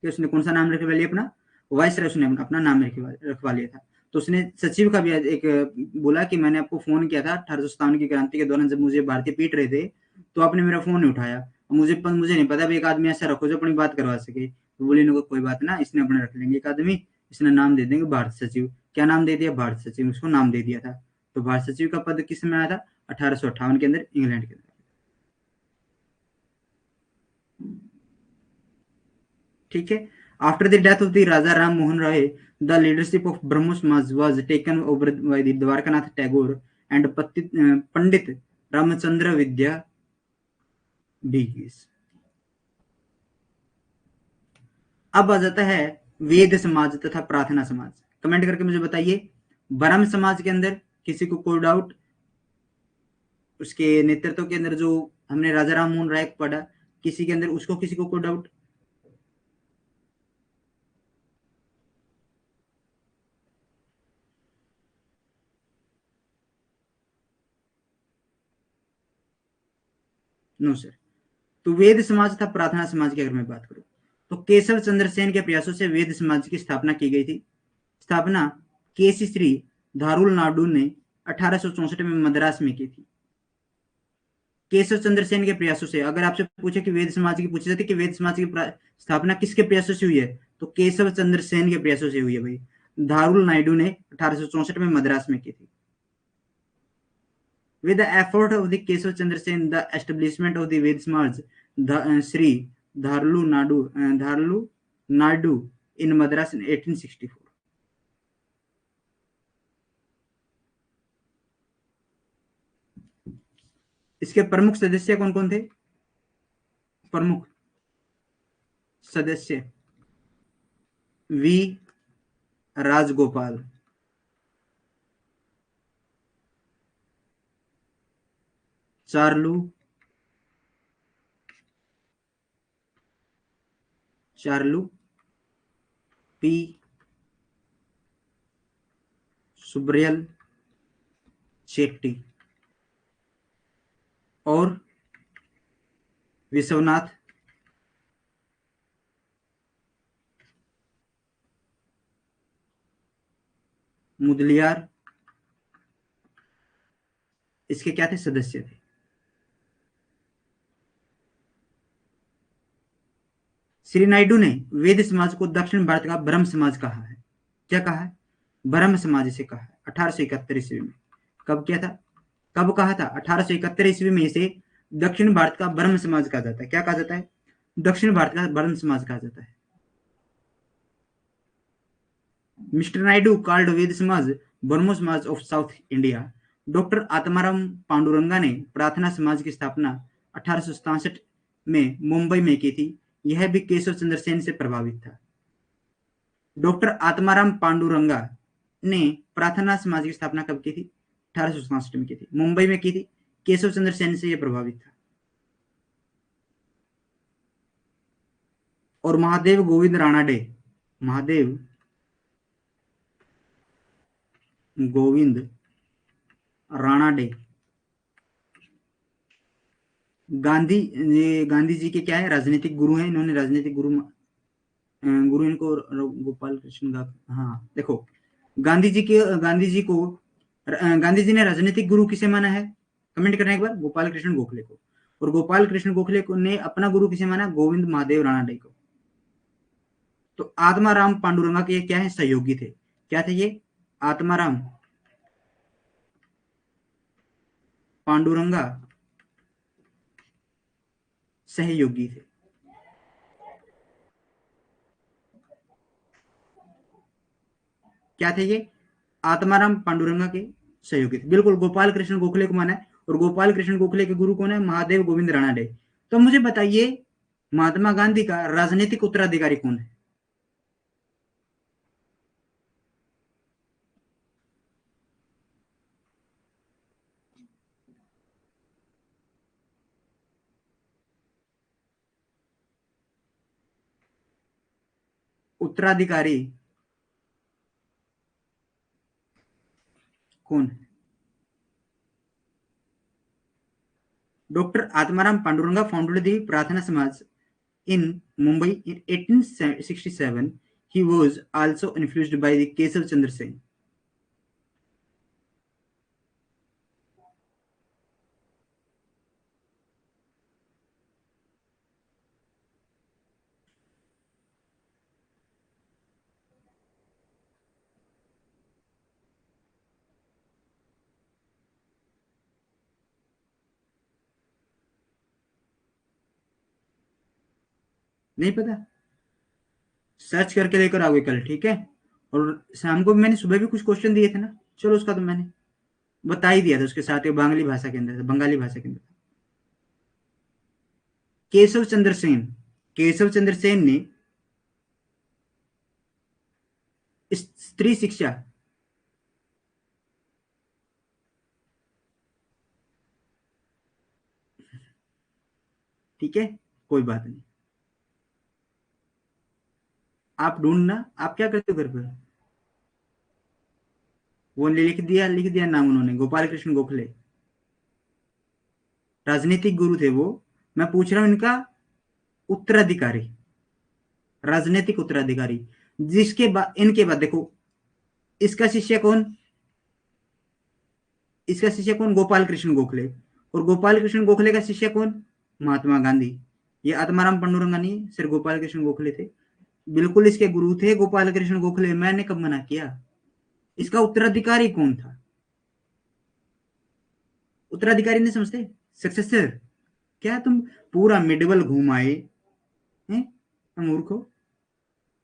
कि उसने कौन सा नाम रखवा लिया, अपना वायसराय, उसने अपना नाम रखवा लिया था। तो उसने सचिव का भी एक बोला कि मैंने आपको फोन किया था 1857 की क्रांति के दौरान, जब मुझे भारतीय पीट रहे थे, तो आपने मेरा फोन नहीं उठाया। मुझे नहीं पता, एक आदमी ऐसा रखो जो अपनी बात करवा सके। तो बोले कोई बात ना, इसने अपने रख लेंगे एक आदमी, इसने नाम दे देंगे भारत सचिव। क्या नाम दे दिया, भारत सचिव, उसको नाम दे दिया था। तो भारत सचिव का पद किस में आया था, 1858 के अंदर, इंग्लैंड के अंदर। ठीक है। After the death of the Raja Ram Mohan Roy, the leadership of Brahmo Samaj was taken over by the Dwarkanath Tagore and Pandit Ramchandra Vidyabagish. अब आ जाता है वेद समाज तथा प्रार्थना समाज। कमेंट करके मुझे बताइए, ब्रह्म समाज के अंदर किसी को कोई डाउट, उसके नेतृत्व के अंदर जो हमने राजा राम मोहन राय पढ़ा, किसी के अंदर उसको किसी को कोई डाउट? No sir. तो वेद समाज था प्रार्थना समाज की अगर मैं बात करूं, तो केशव चंद्र सेन के प्रयासों से वेद समाज की स्थापना की गई थी। स्थापना केसी श्री धारुल नाडू ने 1864 में मद्रास में की थी। केशव चंद्र सेन के प्रयासों से, अगर आपसे पूछे कि वेद समाज की पूछी जाती कि वेद समाज की स्थापना किसके प्रयासों से हुई है, तो केशव चंद्र सेन के प्रयासों से हुई है भाई। धारुल नायडू ने 1864 में मद्रास में की थी। With the effort of the Keshav Chandra Sen, the establishment of the Ved Samaj, Sri Dharlu Nadu in Madras in 1864. इसके प्रमुख सदस्य कौन कौन थे? प्रमुख सदस्य वी राजगोपाल, चार्लू पी सुब्रियल शेट्टी और विश्वनाथ मुदलियार इसके क्या थे, सदस्य थे। श्री नायडू ने वेद समाज को दक्षिण भारत का ब्रह्म समाज कहा है। क्या कहा है? ब्रह्म समाज इसे कहा है 1871 ईस्वी में। कब किया था, कब कहा था? 1871 ईस्वी में इसे दक्षिण भारत का ब्रह्म समाज कहा जाता है। क्या कहा जाता है? दक्षिण भारत का ब्रह्म समाज कहा जाता है। मिस्टर नायडू कॉल्ड वेद समाज ब्रह्मो समाज of south India. Doctor Atmaram Panduranga ने प्रार्थना समाज की स्थापना 1867 में मुंबई में की थी। यह भी केशव चंद्र सेन से प्रभावित था। डॉक्टर आत्माराम पांडुरंगा ने प्रार्थना समाज की स्थापना कब की थी? 1867 में की थी, मुंबई में की थी। केशव चंद्र सेन से यह प्रभावित था। और महादेव गोविंद राणाडे, महादेव गोविंद राणाडे गांधी जी के क्या है, राजनीतिक गुरु हैं। इन्होंने राजनीतिक गुरु इनको गोपाल कृष्ण हाँ देखो, गांधी जी ने राजनीतिक गुरु किसे माना है? कमेंट करने के बाद गोपाल कृष्ण गोखले को। और गोपाल कृष्ण गोखले को ने अपना गुरु किसे माना? गोविंद महादेव रानडे को। तो आत्माराम पांडुरंगा के क्या है? सहयोगी थे। क्या थे ये? आत्माराम पांडुरंगा सहयोगी थे। क्या थे ये? आत्माराम पांडुरंगा के सहयोगी थे। बिल्कुल, गोपाल कृष्ण गोखले को माना है। और गोपाल कृष्ण गोखले के गुरु कौन है? महादेव गोविंद रानडे। तो मुझे बताइए, महात्मा गांधी का राजनीतिक उत्तराधिकारी कौन है? उत्तराधिकारी कौन है? Doctor Atmaram Panduranga founded the प्रार्थना समाज in Mumbai in 1867. He was also influenced by the Kesav Chandra Sen. नहीं पता? सर्च करके लेकर आओगे कल, ठीक है? और शाम को मैंने सुबह भी कुछ क्वेश्चन दिए थे ना, चलो उसका तो मैंने बता ही दिया था उसके साथ, बंगाली भाषा के अंदर, बंगाली भाषा के अंदर। केशव चंद्र सेन, केशव चंद्र सेन ने स्त्री शिक्षा ठीक है, कोई बात नहीं, आप ढूंढना। आप क्या करते हो घर पर? वो लिख दिया नाम उन्होंने, गोपाल कृष्ण गोखले, राजनीतिक गुरु थे वो। मैं पूछ रहा हूं इनका उत्तराधिकारी, राजनीतिक उत्तराधिकारी, जिसके बाद इनके बाद देखो, इसका शिष्य कौन? इसका शिष्य कौन? गोपाल कृष्ण गोखले। और गोपाल कृष्ण गोखले का शिष्य कौन? महात्मा गांधी। ये आत्माराम पांडुरंगा नहीं, सिर्फ गोपाल कृष्ण गोखले थे। बिल्कुल इसके गुरु थे गोपाल कृष्ण गोखले, मैंने कब मना किया? इसका उत्तराधिकारी कौन था? उत्तराधिकारी नहीं समझते? सक्सेसर। क्या तुम पूरा मिडवल घुमाए हैं मूर्खो?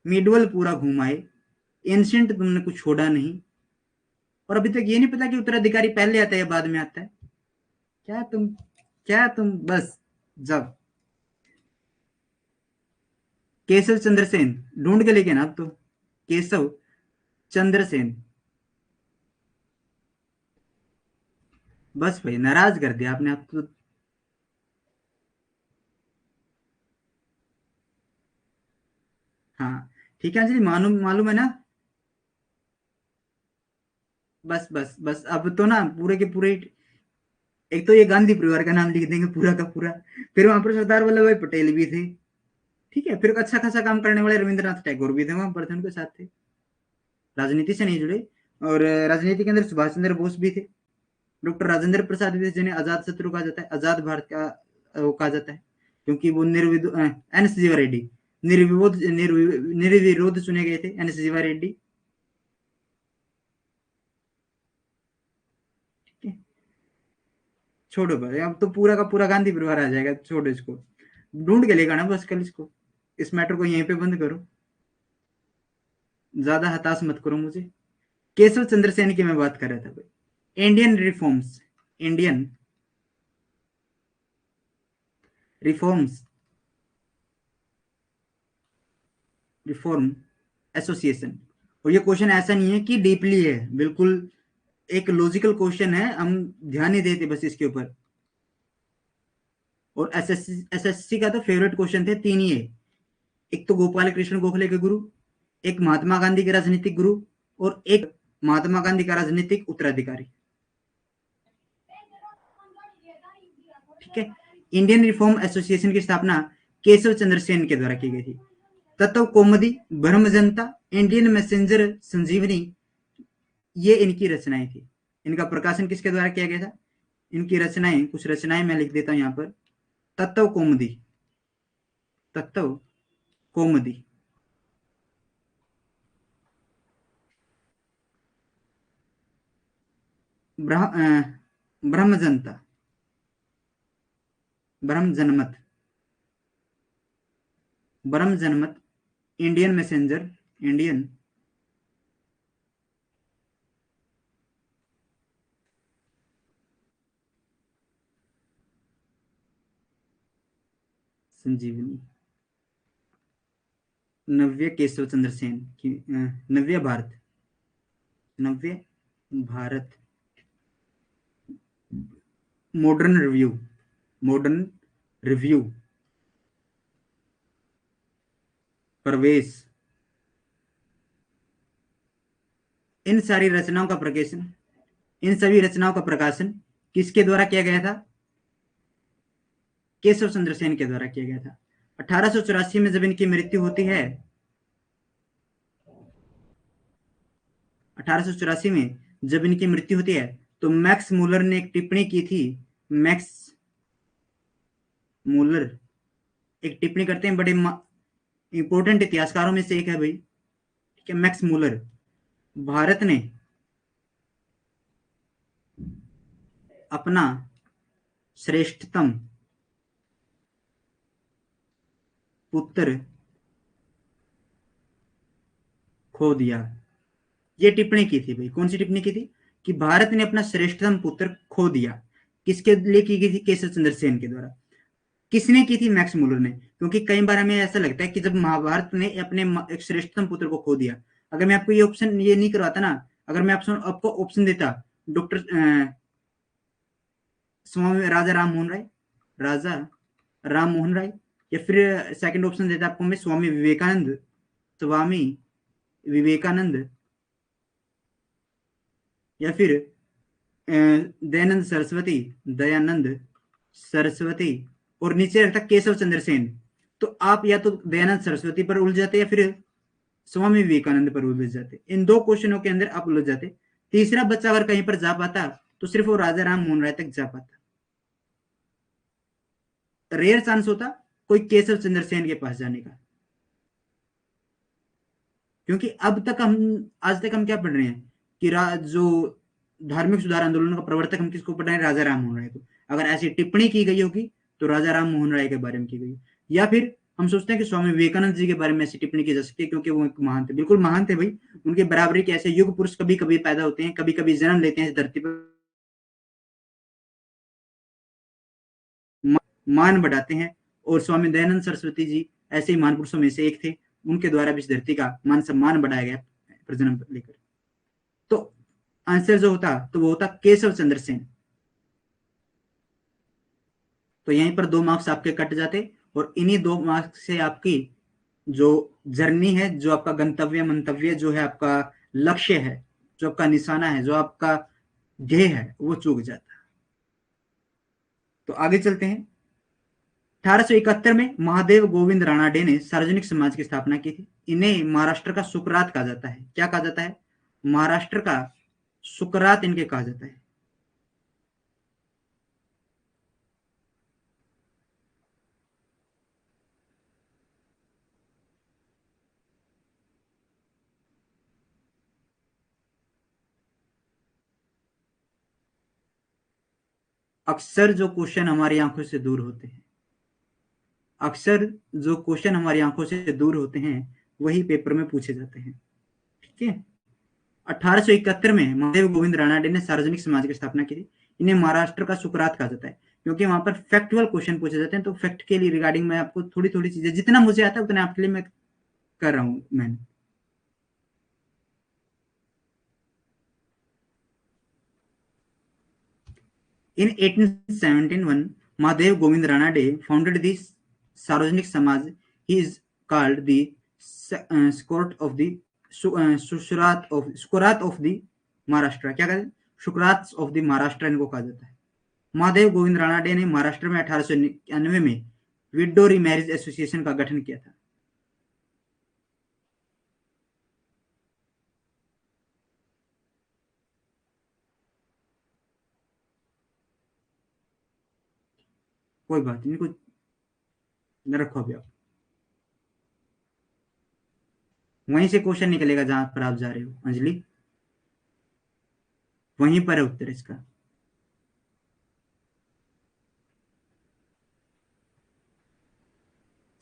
मिडवल पूरा घुमाए, एंशियंट तुमने कुछ छोड़ा नहीं, और अभी तक ये नहीं पता कि उत्तराधिकारी पहले आता है या बाद में आता है? क्या तुम, क्या तुम बस जब केशव चंद्र सेन ढूंढ के लेके ना अब तो, केशव चंद्र सेन। बस भाई, नाराज कर दिया आपने आप तो। हाँ ठीक है अंजलि, मालूम मालूम है ना। बस बस बस, अब तो ना पूरे के पूरे, एक तो ये गांधी परिवार का नाम लिख देंगे पूरा का पूरा, फिर वहां पर सरदार वल्लभ भाई पटेल भी थे, ठीक है, फिर अच्छा खासा काम करने वाले रविंद्रनाथ टैगोर भी थे वहां पर, थे उनके साथ थे, राजनीति से नहीं जुड़े। और राजनीति के अंदर सुभाष चंद्र बोस भी थे, डॉक्टर राजेंद्र प्रसाद भी थे, जिन्हें आजाद शत्रु कहा जाता है, आजाद भारत का वो कहा जाता है, क्योंकि वो एन एस जीवा रेड्डी निर्विरोध चुने गए थे, एन एस जीवा रेड्डी। ठीक है, छोड़ो भाई, अब तो पूरा का पूरा गांधी परिवार आ जाएगा, छोड़ो इसको, ढूंढ के लेगा ना बस कल इसको, इस मैटर को यहीं पे बंद करो, ज्यादा हताश मत करो मुझे। केशव चंद्र सेन की मैं बात कर रहा था भाई। Indian reforms, Indian reforms, reform association. और ये क्वेश्चन ऐसा नहीं है कि डीपली है, बिल्कुल एक लॉजिकल क्वेश्चन है, हम ध्यान नहीं देते बस इसके ऊपर। और एसएससी का तो फेवरेट क्वेश्चन थे तीन ही है, एक तो गोपाल कृष्ण गोखले के गुरु, एक महात्मा गांधी के राजनीतिक गुरु, और एक महात्मा गांधी का राजनीतिक उत्तराधिकारी। ठीक है, इंडियन रिफॉर्म एसोसिएशन की स्थापना केशव चंद्र सेन के द्वारा की गई थी। तत्व कौमुदी, ब्रह्म जनता, इंडियन मैसेंजर, संजीवनी, ये इनकी रचनाएं थी। इनका प्रकाशन किसके द्वारा किया गया था? इनकी रचनाएं, कुछ रचनाएं मैं लिख देता हूं यहां पर। तत्व कौमुदी, तत्व कौमुदी, ब्रह्म जनता, ब्रह्म Janmat, Brahma Janmat, Indian Messenger, Indian Sanjivani, Navya Keshav Chandra Sen की, Navya Bharat, Navya Bharat, Modern Review, Modern Review, Pravesh, इन सारी रचनाओं का प्रकाशन, इन सभी रचनाओं का प्रकाशन किसके द्वारा किया गया था? केशव चंद्र सेन के द्वारा किया गया था। 1884 में जब इनकी मृत्यु होती है, 1884 में जब इनकी मृत्यु होती है, तो मैक्स मूलर ने एक टिप्पणी की थी। मैक्स मूलर एक टिप्पणी करते हैं, बड़े इंपॉर्टेंट इतिहासकारों में से एक है भाई, ठीक है, मैक्स मूलर। भारत ने अपना श्रेष्ठतम पुत्र खो दिया, ये टिप्पणी की थी भाई। कौन सी टिप्पणी की थी? कि भारत ने अपना श्रेष्ठतम पुत्र खो दिया। किसके लिए की गई थी? केशव चंद्र सेन के द्वारा। किसने की थी? मैक्स मूलर ने। क्योंकि कई बार हमें ऐसा लगता है कि जब महाभारत ने अपने एक श्रेष्ठतम पुत्र को खो दिया, अगर मैं आपको ये ऑप्शन ये नहीं करवाता ना, अगर मैं आपको ऑप्शन देता डॉक्टर स्वामी राजा राम मोहन राय, राजा राम मोहन राय, या फिर सेकंड ऑप्शन देता आपको मैं स्वामी विवेकानंद, स्वामी विवेकानंद, या फिर दयानंद सरस्वती, दयानंद सरस्वती, और नीचे रहता केशव चंद्र सेन, तो आप या तो दयानंद सरस्वती पर उलझ जाते या फिर स्वामी विवेकानंद पर उलझ जाते। इन दो क्वेश्चनों के अंदर आप उलझ जाते। तीसरा बच्चा अगर कहीं पर जा पाता तो सिर्फ वो राजा राम मोहन राय तक जा पाता। रेयर चांस होता कोई केशव चंद्र सेन के पास जाने का। क्योंकि अब तक हम, आज तक हम क्या पढ़ रहे हैं कि जो धार्मिक सुधार आंदोलन का प्रवर्तक हम किसको पढ़ रहे हैं? राजा राम मोहन राय को। अगर ऐसी टिप्पणी की गई होगी तो राजा राम मोहन राय के बारे में की गई, या फिर हम सोचते हैं कि स्वामी विवेकानंद जी के बारे में ऐसी टिप्पणी की जा सकती है, क्योंकि वो एक महान थे, बिल्कुल महान थे भाई। उनके बराबरी के ऐसे युग पुरुष कभी कभी पैदा होते हैं, कभी कभी जन्म लेते हैं इस धरती पर, मान बढ़ाते हैं। और स्वामी दयानंद सरस्वती जी ऐसे ही महान पुरुषों में से एक थे। उनके द्वारा भी इस धरती का मान सम्मान बढ़ाया गया प्रजन्म लेकर। तो आंसर जो होता तो वो होता केशव चंद्र सेन। तो यहीं पर 2 मार्क्स आपके कट जाते, और इन्हीं 2 मार्क्स से आपकी जो जर्नी है, जो आपका गंतव्य मंतव्य जो है, आपका लक्ष्य है, जो आपका निशाना है, जो आपका ध्येय है, वो चूक जाता है। तो आगे चलते हैं। 1871 में महादेव गोविंद रानाडे ने सार्वजनिक समाज की स्थापना की थी। इन्हें महाराष्ट्र का सुकरात कहा जाता है। क्या कहा जाता है? महाराष्ट्र का सुकरात इनके कहा जाता है। अक्सर जो क्वेश्चन हमारी आंखों से दूर होते हैं, अक्सर जो क्वेश्चन हमारी आंखों से दूर होते हैं, वही पेपर में पूछे जाते हैं। ठीक है। 1871 में महादेव गोविंद रानाडे ने सार्वजनिक समाज की स्थापना की थी। इन्हें महाराष्ट्र का सुकरात कहा जाता है, क्योंकि वहां पर फैक्चुअल क्वेश्चन पूछे जाते हैं। तो फैक्ट के लिए रिगार्डिंग मैं आपको थोड़ी थोड़ी चीजें, जितना मुझे आता है उतना आपके लिए मैं कर रहा हूं मैंने। In 1871, Mahadev Govind Ranade founded the Sarojnik Samaj. He is called the Sukrat of the Shukurat of the Maharashtra. क्या कहते हैं? शुक्रात ऑफ द महाराष्ट्र इनको कहा जाता है। महादेव गोविंद रानाडे ने महाराष्ट्र में 1891 में विडो रीमैरिज एसोसिएशन का गठन किया था। कोई बात नहीं, कुछ न रखो अभी आप। वहीं से क्वेश्चन निकलेगा जहां पर आप जा रहे हो अंजलि, वहीं पर है उत्तर इसका।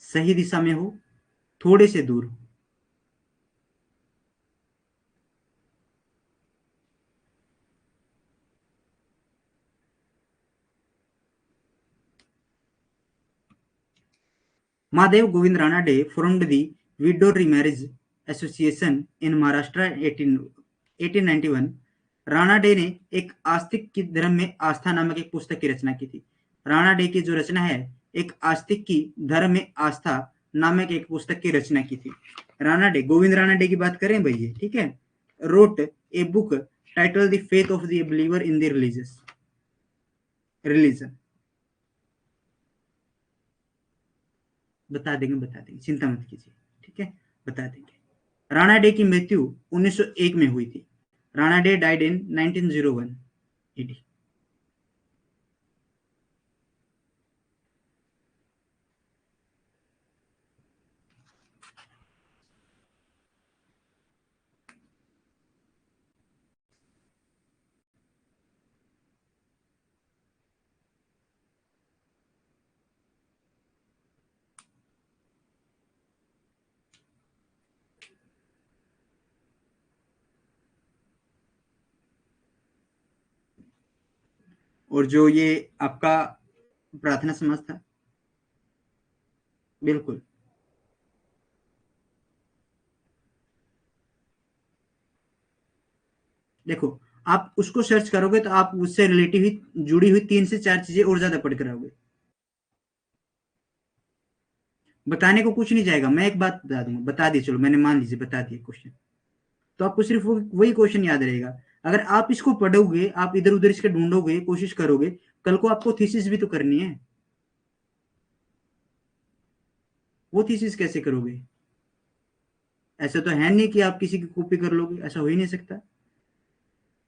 सही दिशा में हो, थोड़े से दूर हो। Mahadev Govind Ranade formed the Widow Remarriage Association in Maharashtra 1891। Rana day ने एक आस्तिक की धर्म में आस्था नामक एक पुस्तक की रचना की थी। राणा डे की जो रचना है, एक आस्तिक की धर्म में आस्था नामक एक पुस्तक की रचना की थी। राणा डे, गोविंद राणा डे की बात करें भैया, ठीक है। Wrote a book title the faith of the believer in the religion. बता देंगे, चिंता मत कीजिए, ठीक है, बता देंगे। राणा डे की मृत्यु 1901 में हुई थी। Ranade died in 1901 AD. और जो ये आपका प्रार्थना समाज था, बिल्कुल। देखो, आप उसको सर्च करोगे तो आप उससे रिलेटिव ही जुड़ी हुई 3 से 4 चीजें और ज्यादा पढ़ कर आओगे। बताने को कुछ नहीं जाएगा, मैं एक बात बता दूंगा, बता दिए, चलो मैंने मान लीजिए बता दिए क्वेश्चन, तो आपको सिर्फ वही क्वेश्चन याद रहेगा। अगर आप इसको पढ़ोगे, आप इधर उधर इसके ढूंढोगे, कोशिश करोगे, कल को आपको थीसिस भी तो करनी है। वो थीसिस कैसे करोगे? ऐसा तो है नहीं कि आप किसी की कॉपी कर लोगे, ऐसा हो ही नहीं सकता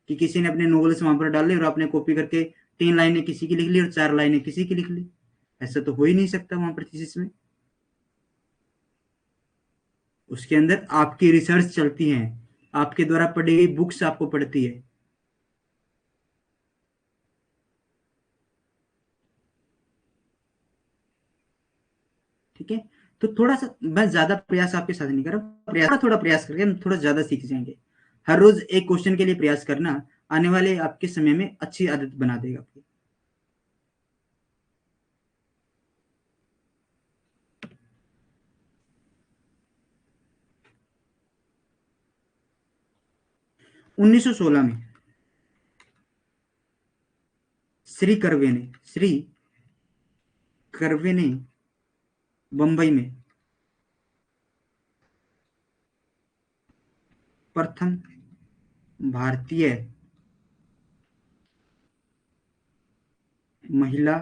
कि किसी ने अपने नॉवेल्स वहां पर डाले और आपने कॉपी करके 3 लाइनें किसी की लिख ली और 4 लाइनें किसी की लिख ली। ऐसा तो हो ही नहीं सकता वहां पर थीसिस में। उसके अंदर आपकी रिसर्च चलती है, आपके द्वारा पढ़ी गई बुक्स आपको पढ़ती है। ठीक है, तो थोड़ा सा मैं ज्यादा प्रयास आपके साथ नहीं कर रहा, प्रयास थोड़ा प्रयास करके हम थोड़ा ज्यादा सीख जाएंगे। हर रोज एक क्वेश्चन के लिए प्रयास करना आने वाले आपके समय में अच्छी आदत बना देगा आपकी। 1916 में श्री कर्वे ने बंबई में प्रथम भारतीय महिला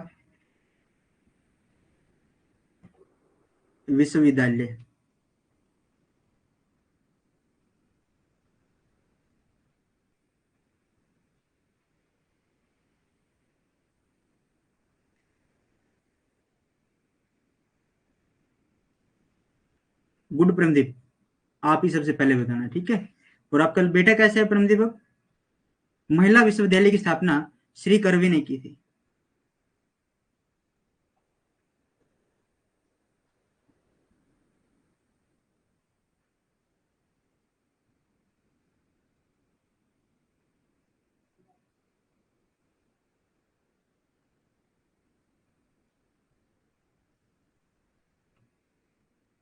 विश्वविद्यालय, गुड प्रमदीप, आप ही सबसे पहले बताना, ठीक है। और आपका बेटा कैसे है प्रमदीप? अब महिला विश्वविद्यालय की स्थापना श्री करवे ने की थी।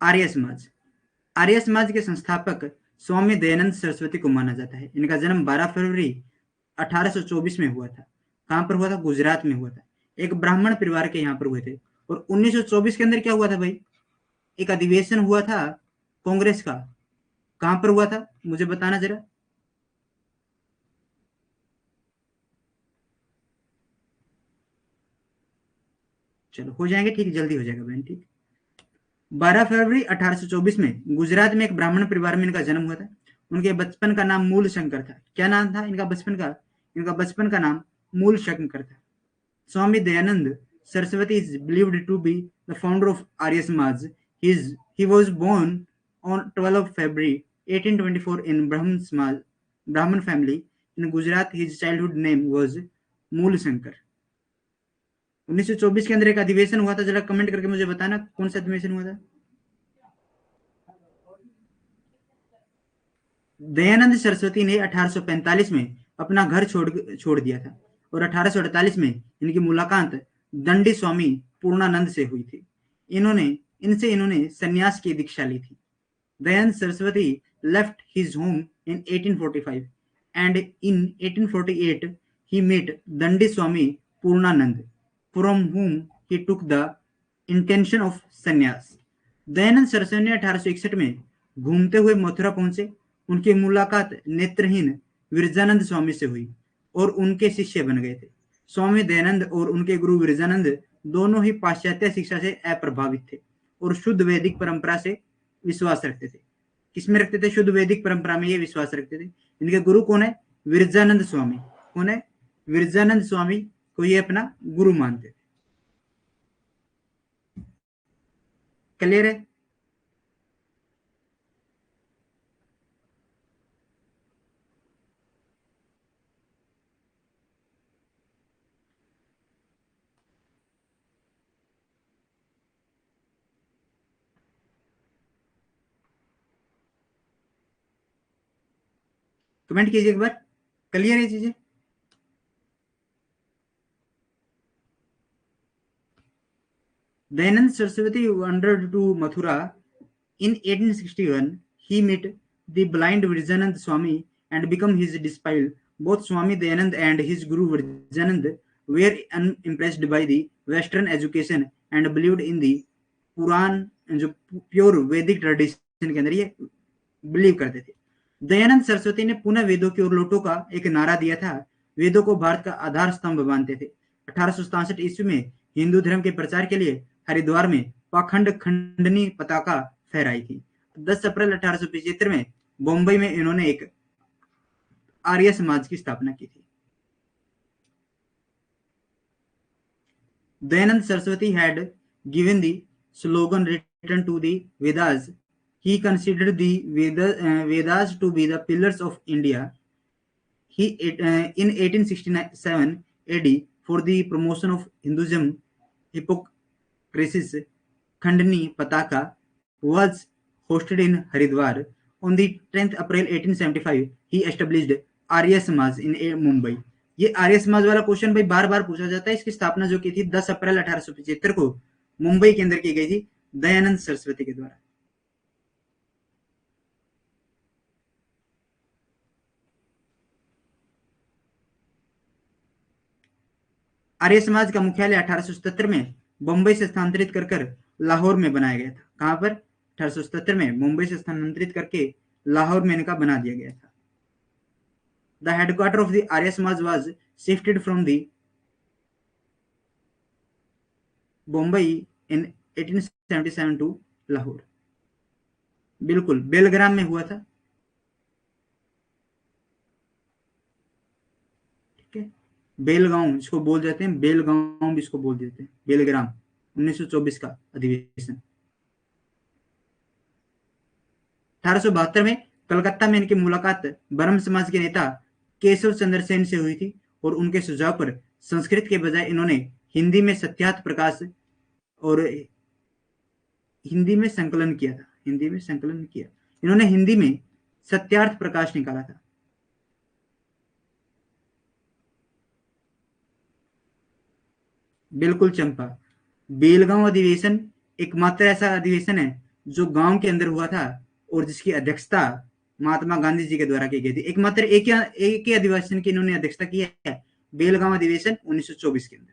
आर्य समाज, आर्य समाज के संस्थापक स्वामी दयानंद सरस्वती को माना जाता है। इनका जन्म 12 फरवरी 1824 में हुआ था। कहां पर हुआ था? गुजरात में हुआ था। एक ब्राह्मण परिवार के यहाँ पर हुए थे। और 1924 के अंदर क्या हुआ था भाई? एक अधिवेशन हुआ था कांग्रेस का। कहां पर हुआ था मुझे बताना जरा। चलो हो जाएंगे, ठीक, जल्दी हो जाएगा बहन, ठीक। 12 फरवरी 1824 में गुजरात में एक ब्राह्मण परिवार में इनका जन्म हुआ था। उनके बचपन का नाम मूल शंकर था। क्या नाम था इनका बचपन का? इनका बचपन का नाम मूल शंकर था। Swami Dayanand Saraswati is believed to be the founder of Arya Samaj. He was born on 12 February 1824 in Brahman family in Gujarat. His childhood name was मूल शंकर। 1924 के अंदर एक अधिवेशन हुआ था, जरा कमेंट करके मुझे बताना कौन सा अधिवेशन हुआ था। दयानंद सरस्वती ने 1845 में अपना घर छोड़ दिया था और 1848 में इनकी मुलाकात दंडी स्वामी पूर्णानंद से हुई थी। इन्होंने सन्यास की दीक्षा ली थी। Dayanand Saraswati left his home in 1845 and in 1848 he met Dandi Swami Purnanand, from whom he took the intention of sannyas. Dayanand Saraswati ने 1861 में घूमते हुए मथुरा पहुंचे। उनकी मुलाकात नेत्रहीन विरजानंद स्वामी से हुई और उनके शिष्य बन गए थे। स्वामी दयानंद और उनके गुरु विरजानंद दोनों ही पाश्चात्य शिक्षा से अप्रभावित थे और शुद्ध वैदिक परंपरा से विश्वास रखते थे। किसमें रखते थे? शुद्ध वैदिक परंपरा में ये विश्वास रखते थे। इनके गुरु कौन है? विरजानंद स्वामी। कौन है? विरजानंद स्वामी को ये अपना गुरु मानते थे। क्लियर है? कमेंट कीजिए एक बार, क्लियर है चीजें? Dayanand Saraswati wandered to Mathura. In 1861, he met the blind Virjanand Swami and became his disciple. Both Swami Dayanand and his Guru Virjanand were unimpressed by the Western education and believed in the Puran, जो प्योर वैदिक ट्रेडिशन के अंदर ये बिलीव करते थे। दयानंद सरस्वती ने पुनः वेदों की ओर लौटो का एक नारा दिया था। वेदों को भारत का आधार स्तंभ मानते थे। 1867 ईस्वी में हिंदू धर्म के प्रचार के लिए हरिद्वार में पाखंड खंडनी पताका फहराई थी। 10 अप्रैल 1875 में बम्बई में इन्होंने एक आर्य समाज की स्थापना की थी। Dayanand Saraswati had given the slogan "Return to the Vedas." He considered the Vedas to be the pillars of India. In 1867 AD, for the promotion of Hinduism, Hippocrates Khandni Pataka was hosted in Haridwar. On the 10th April 1875, he established Arya Samaj in Mumbai. ये आर्य समाज वाला क्वेश्चन भाई बार बार पूछा जाता है। इसकी स्थापना जो की थी 10 अप्रैल 1875 को मुंबई के अंदर की गई थी दयानंद सरस्वती के द्वारा। आर्य समाज का मुख्यालय 1877 में बंबई से स्थानांतरित कर लाहौर में बनाया गया था। कहां पर? 1877 में मुंबई से स्थानांतरित करके लाहौर में इनका बना दिया गया था। The headquarter of the Arya Samaj was shifted from the Bombay in 1877 to Lahore. बिल्कुल बेलग्राम में हुआ था। ठीक है, बेलगांव जिसको बोल देते हैं, बेलगांव भी इसको बोल देते हैं, बेलग्राम। 1924 का अधिवेशन। 1872 में कलकत्ता में इनकी मुलाकात ब्रह्म समाज के नेता केशव चंद्र सेन से हुई थी और उनके सुझाव पर संस्कृत के बजाय इन्होंने हिंदी में सत्यार्थ प्रकाश और हिंदी में संकलन किया था। हिंदी में संकलन किया इन्होंने, हिंदी में सत्यार्थ प्रकाश निकाला था। बिल्कुल चंपा, बेलगांव अधिवेशन एकमात्र ऐसा अधिवेशन है जो गांव के अंदर हुआ था और जिसकी अध्यक्षता महात्मा गांधी जी के द्वारा की गई थी। एकमात्र एक ही अधिवेशन की इन्होंने अध्यक्षता की है, बेलगांव अधिवेशन 1924 के अंदर।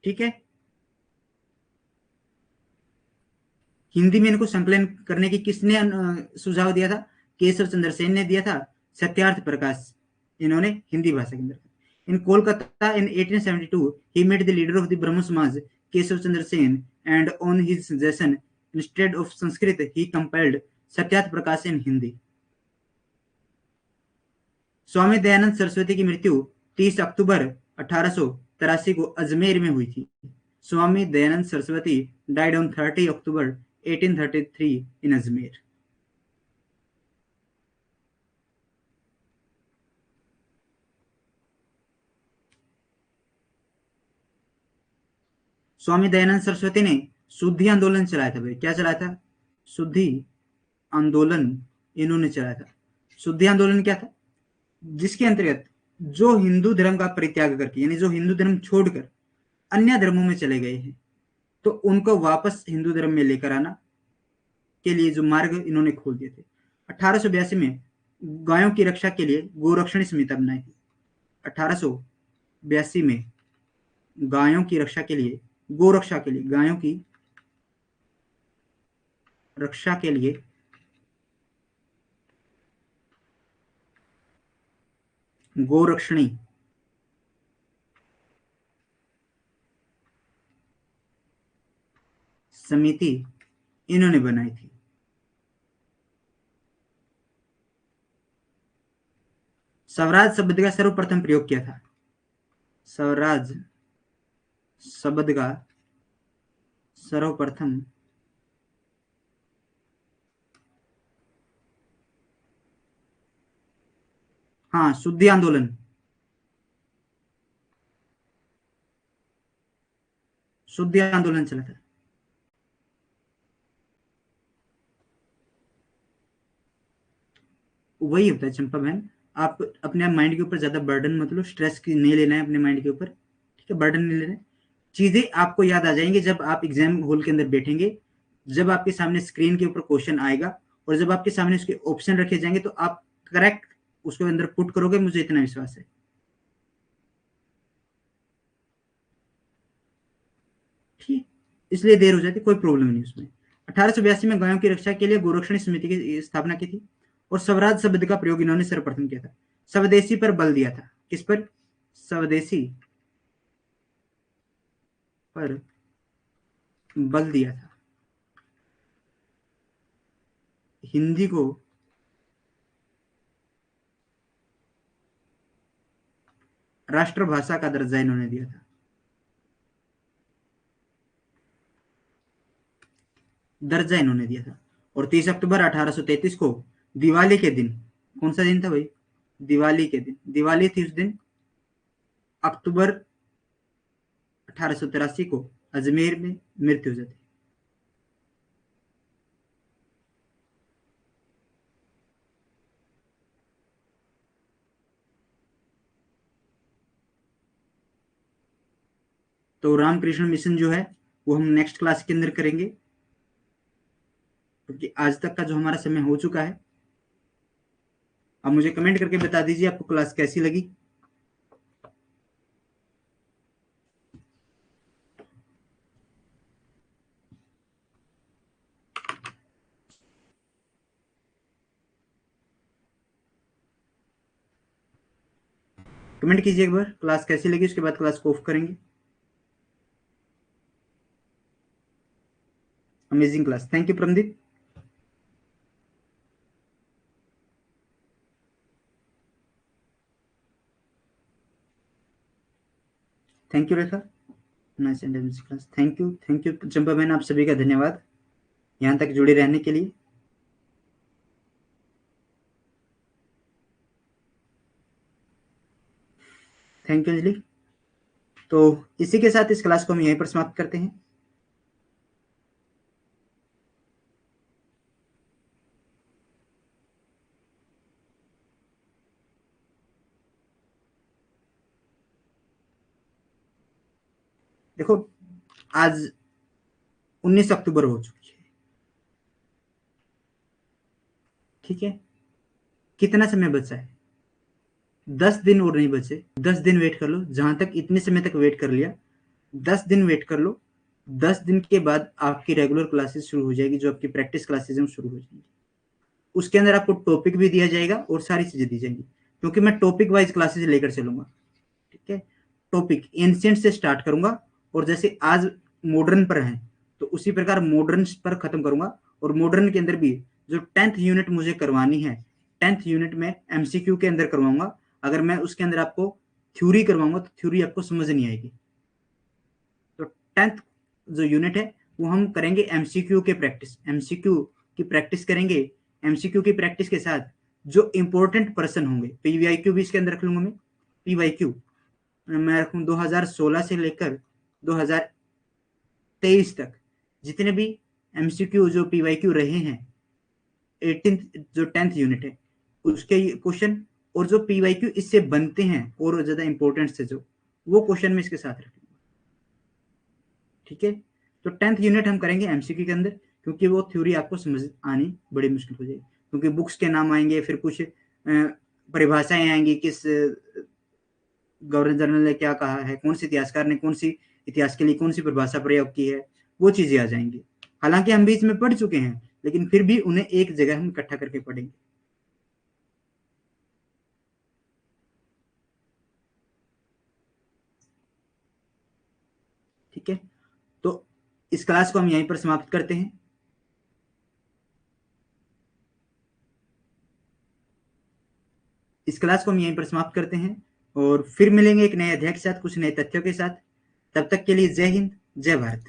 ठीक है, हिंदी में इनको संकलन करने की किसने सुझाव दिया था? केशव चंद्र सेन ने दिया था। सत्यार्थ प्रकाश इन्होंने हिंदी भाषा के अंदर। इन Kolkata in 1872 he met the leader of the Brahmo Samaj Keshav Chandra Sen and on his suggestion instead of Sanskrit he compiled Satyarth Prakash in Hindi. Swami Dayanand Saraswati की मृत्यु 30 अक्टूबर को अजमेर में हुई थी। स्वामी दयानंद सरस्वती डाइड ऑन 30 अक्टूबर 1833 इन अजमेर। स्वामी दयानंद सरस्वती ने शुद्धि आंदोलन चलाया था भाई। क्या चलाया था? शुद्धि आंदोलन इन्होंने चलाया था। शुद्धि आंदोलन क्या था? जिसके अंतर्गत जो हिंदू धर्म का परित्याग करके, यानी जो हिंदू धर्म छोड़कर अन्य धर्मों में चले गए हैं, तो उनको वापस हिंदू धर्म में लेकर आना के लिए जो मार्ग इन्होंने खोल दिए थे। 1882 में गायों की रक्षा के लिए गोरक्षणी संहिता बनाई थी। 1882 में गायों की रक्षा के लिए, गोरक्षा के लिए, गायों की रक्षा के लिए गोरक्षणी समिति इन्होंने बनाई थी। स्वराज शब्द का सर्वप्रथम प्रयोग किया था। स्वराज शब्द का सर्वप्रथम हाँ, शुद्धि आंदोलन, शुद्धि आंदोलन चला था। वही होता है चंपा बहन, आप अपने माइंड के ऊपर ज्यादा बर्डन मत लो, स्ट्रेस की नहीं लेना है अपने माइंड के ऊपर, ठीक है? बर्डन नहीं लेना है। चीजें आपको याद आ जाएंगी जब आप एग्जाम हॉल के अंदर बैठेंगे, जब आपके सामने स्क्रीन के ऊपर क्वेश्चन आएगा और जब आपके सामने उसके ऑप्शन रखे जाएंगे तो आप करेक्ट उसके अंदर पुट करोगे, मुझे इतना विश्वास है। ठीक, इसलिए देर हो जाती, कोई प्रॉब्लम नहीं उसमें। 1882 में गायों की रक्षा के लिए गोरक्षणी समिति की स्थापना की थी और स्वराज शब्द का प्रयोग इन्होंने सर्वप्रथम किया था। स्वदेशी पर बल दिया था। किस पर? स्वदेशी पर बल दिया था। हिंदी को राष्ट्रभाषा का दर्जा इन्होंने दिया था। दर्जा इन्होंने दिया था। और 30 अक्टूबर 1833 को दिवाली के दिन, कौन सा दिन था भाई? दिवाली के दिन, दिवाली थी उस दिन, अक्टूबर 1883 को अजमेर में मृत्यु हो जाती। तो रामकृष्ण मिशन जो है वो हम नेक्स्ट क्लास के अंदर करेंगे, क्योंकि आज तक का जो हमारा समय हो चुका है। अब मुझे कमेंट करके बता दीजिए आपको क्लास कैसी लगी। कमेंट कीजिए एक बार क्लास कैसी लगी, उसके बाद क्लास को ऑफ करेंगे। Amazing class, thank you Pramdeep. Thank you Rekha, nice and amazing class. Thank you Champa बहन, आप सभी का धन्यवाद यहाँ तक जुड़े रहने के लिए। Thank you Anjali. तो इसी के साथ इस क्लास को हम यहीं पर समाप्त करते हैं। देखो, आज 19 अक्टूबर हो चुकी है, ठीक है? कितना समय बचा है? 10 दिन और नहीं बचे। 10 दिन वेट कर लो, जहां तक इतने समय तक वेट कर लिया, 10 दिन वेट कर लो। 10 दिन के बाद आपकी रेगुलर क्लासेस शुरू हो जाएगी, जो आपकी प्रैक्टिस क्लासेस हैं शुरू हो जाएंगी। उसके अंदर आपको टॉपिक भी दिया जाएगा और सारी चीजें दी जाएंगी, क्योंकि मैं टॉपिक वाइज क्लासेस लेकर चलूंगा, ठीक है? टॉपिक एंशिएंट से स्टार्ट करूंगा और जैसे आज मॉडर्न पर है तो उसी प्रकार मॉडर्न पर खत्म करूंगा। और मॉडर्न के अंदर भी जो 10th यूनिट मुझे करवानी है, 10th यूनिट में एमसीक्यू के अंदर करवाऊंगा। अगर मैं उसके अंदर आपको थ्योरी करवाऊंगा तो थ्योरी आपको समझ नहीं आएगी। तो 10th जो यूनिट है वो हम करेंगे एमसीक्यू के प्रैक्टिस, एमसीक्यू की प्रैक्टिस करेंगे। एमसीक्यू की प्रैक्टिस के साथ जो इंपॉर्टेंट पर्सन होंगे, पीवीआईक्यू भी इसके अंदर रख लूंगा मैं। पीवाईक्यू मैं रखूँ 2016 से लेकर 2023 तक जितने भी एमसीक्यू जो पीवाईक्यू रहे हैं 18th जो 10th यूनिट है उसके क्वेश्चन, और जो पीवाईक्यू इससे बनते हैं और ज्यादा इंपॉर्टेंट से जो वो क्वेश्चन में इसके साथ रखेंगे। ठीक है, तो 10th यूनिट हम करेंगे एमसीक्यू के अंदर, क्योंकि वो थ्योरी आपको समझ आनी बड़ी मुश्किल हो जाएगी, क्योंकि बुक्स के नाम आएंगे, फिर कुछ परिभाषाएं आएंगी, किस गवर्नर जनरल ने क्या कहा है, कौन सी इतिहासकार ने कौन सी इतिहास के लिए कौन सी परिभाषा प्रयोग की है, वो चीजें आ जाएंगी। हालांकि हम बीच में पढ़ चुके हैं, लेकिन फिर भी उन्हें एक जगह हम इकट्ठा करके पढ़ेंगे। ठीक है, तो इस क्लास को हम यहीं पर समाप्त करते हैं। इस क्लास को हम यहीं पर समाप्त करते हैं और फिर मिलेंगे एक नए अध्याय के साथ, कुछ नए तथ्यों के साथ। तब तक के लिए जय हिंद, जय भारत।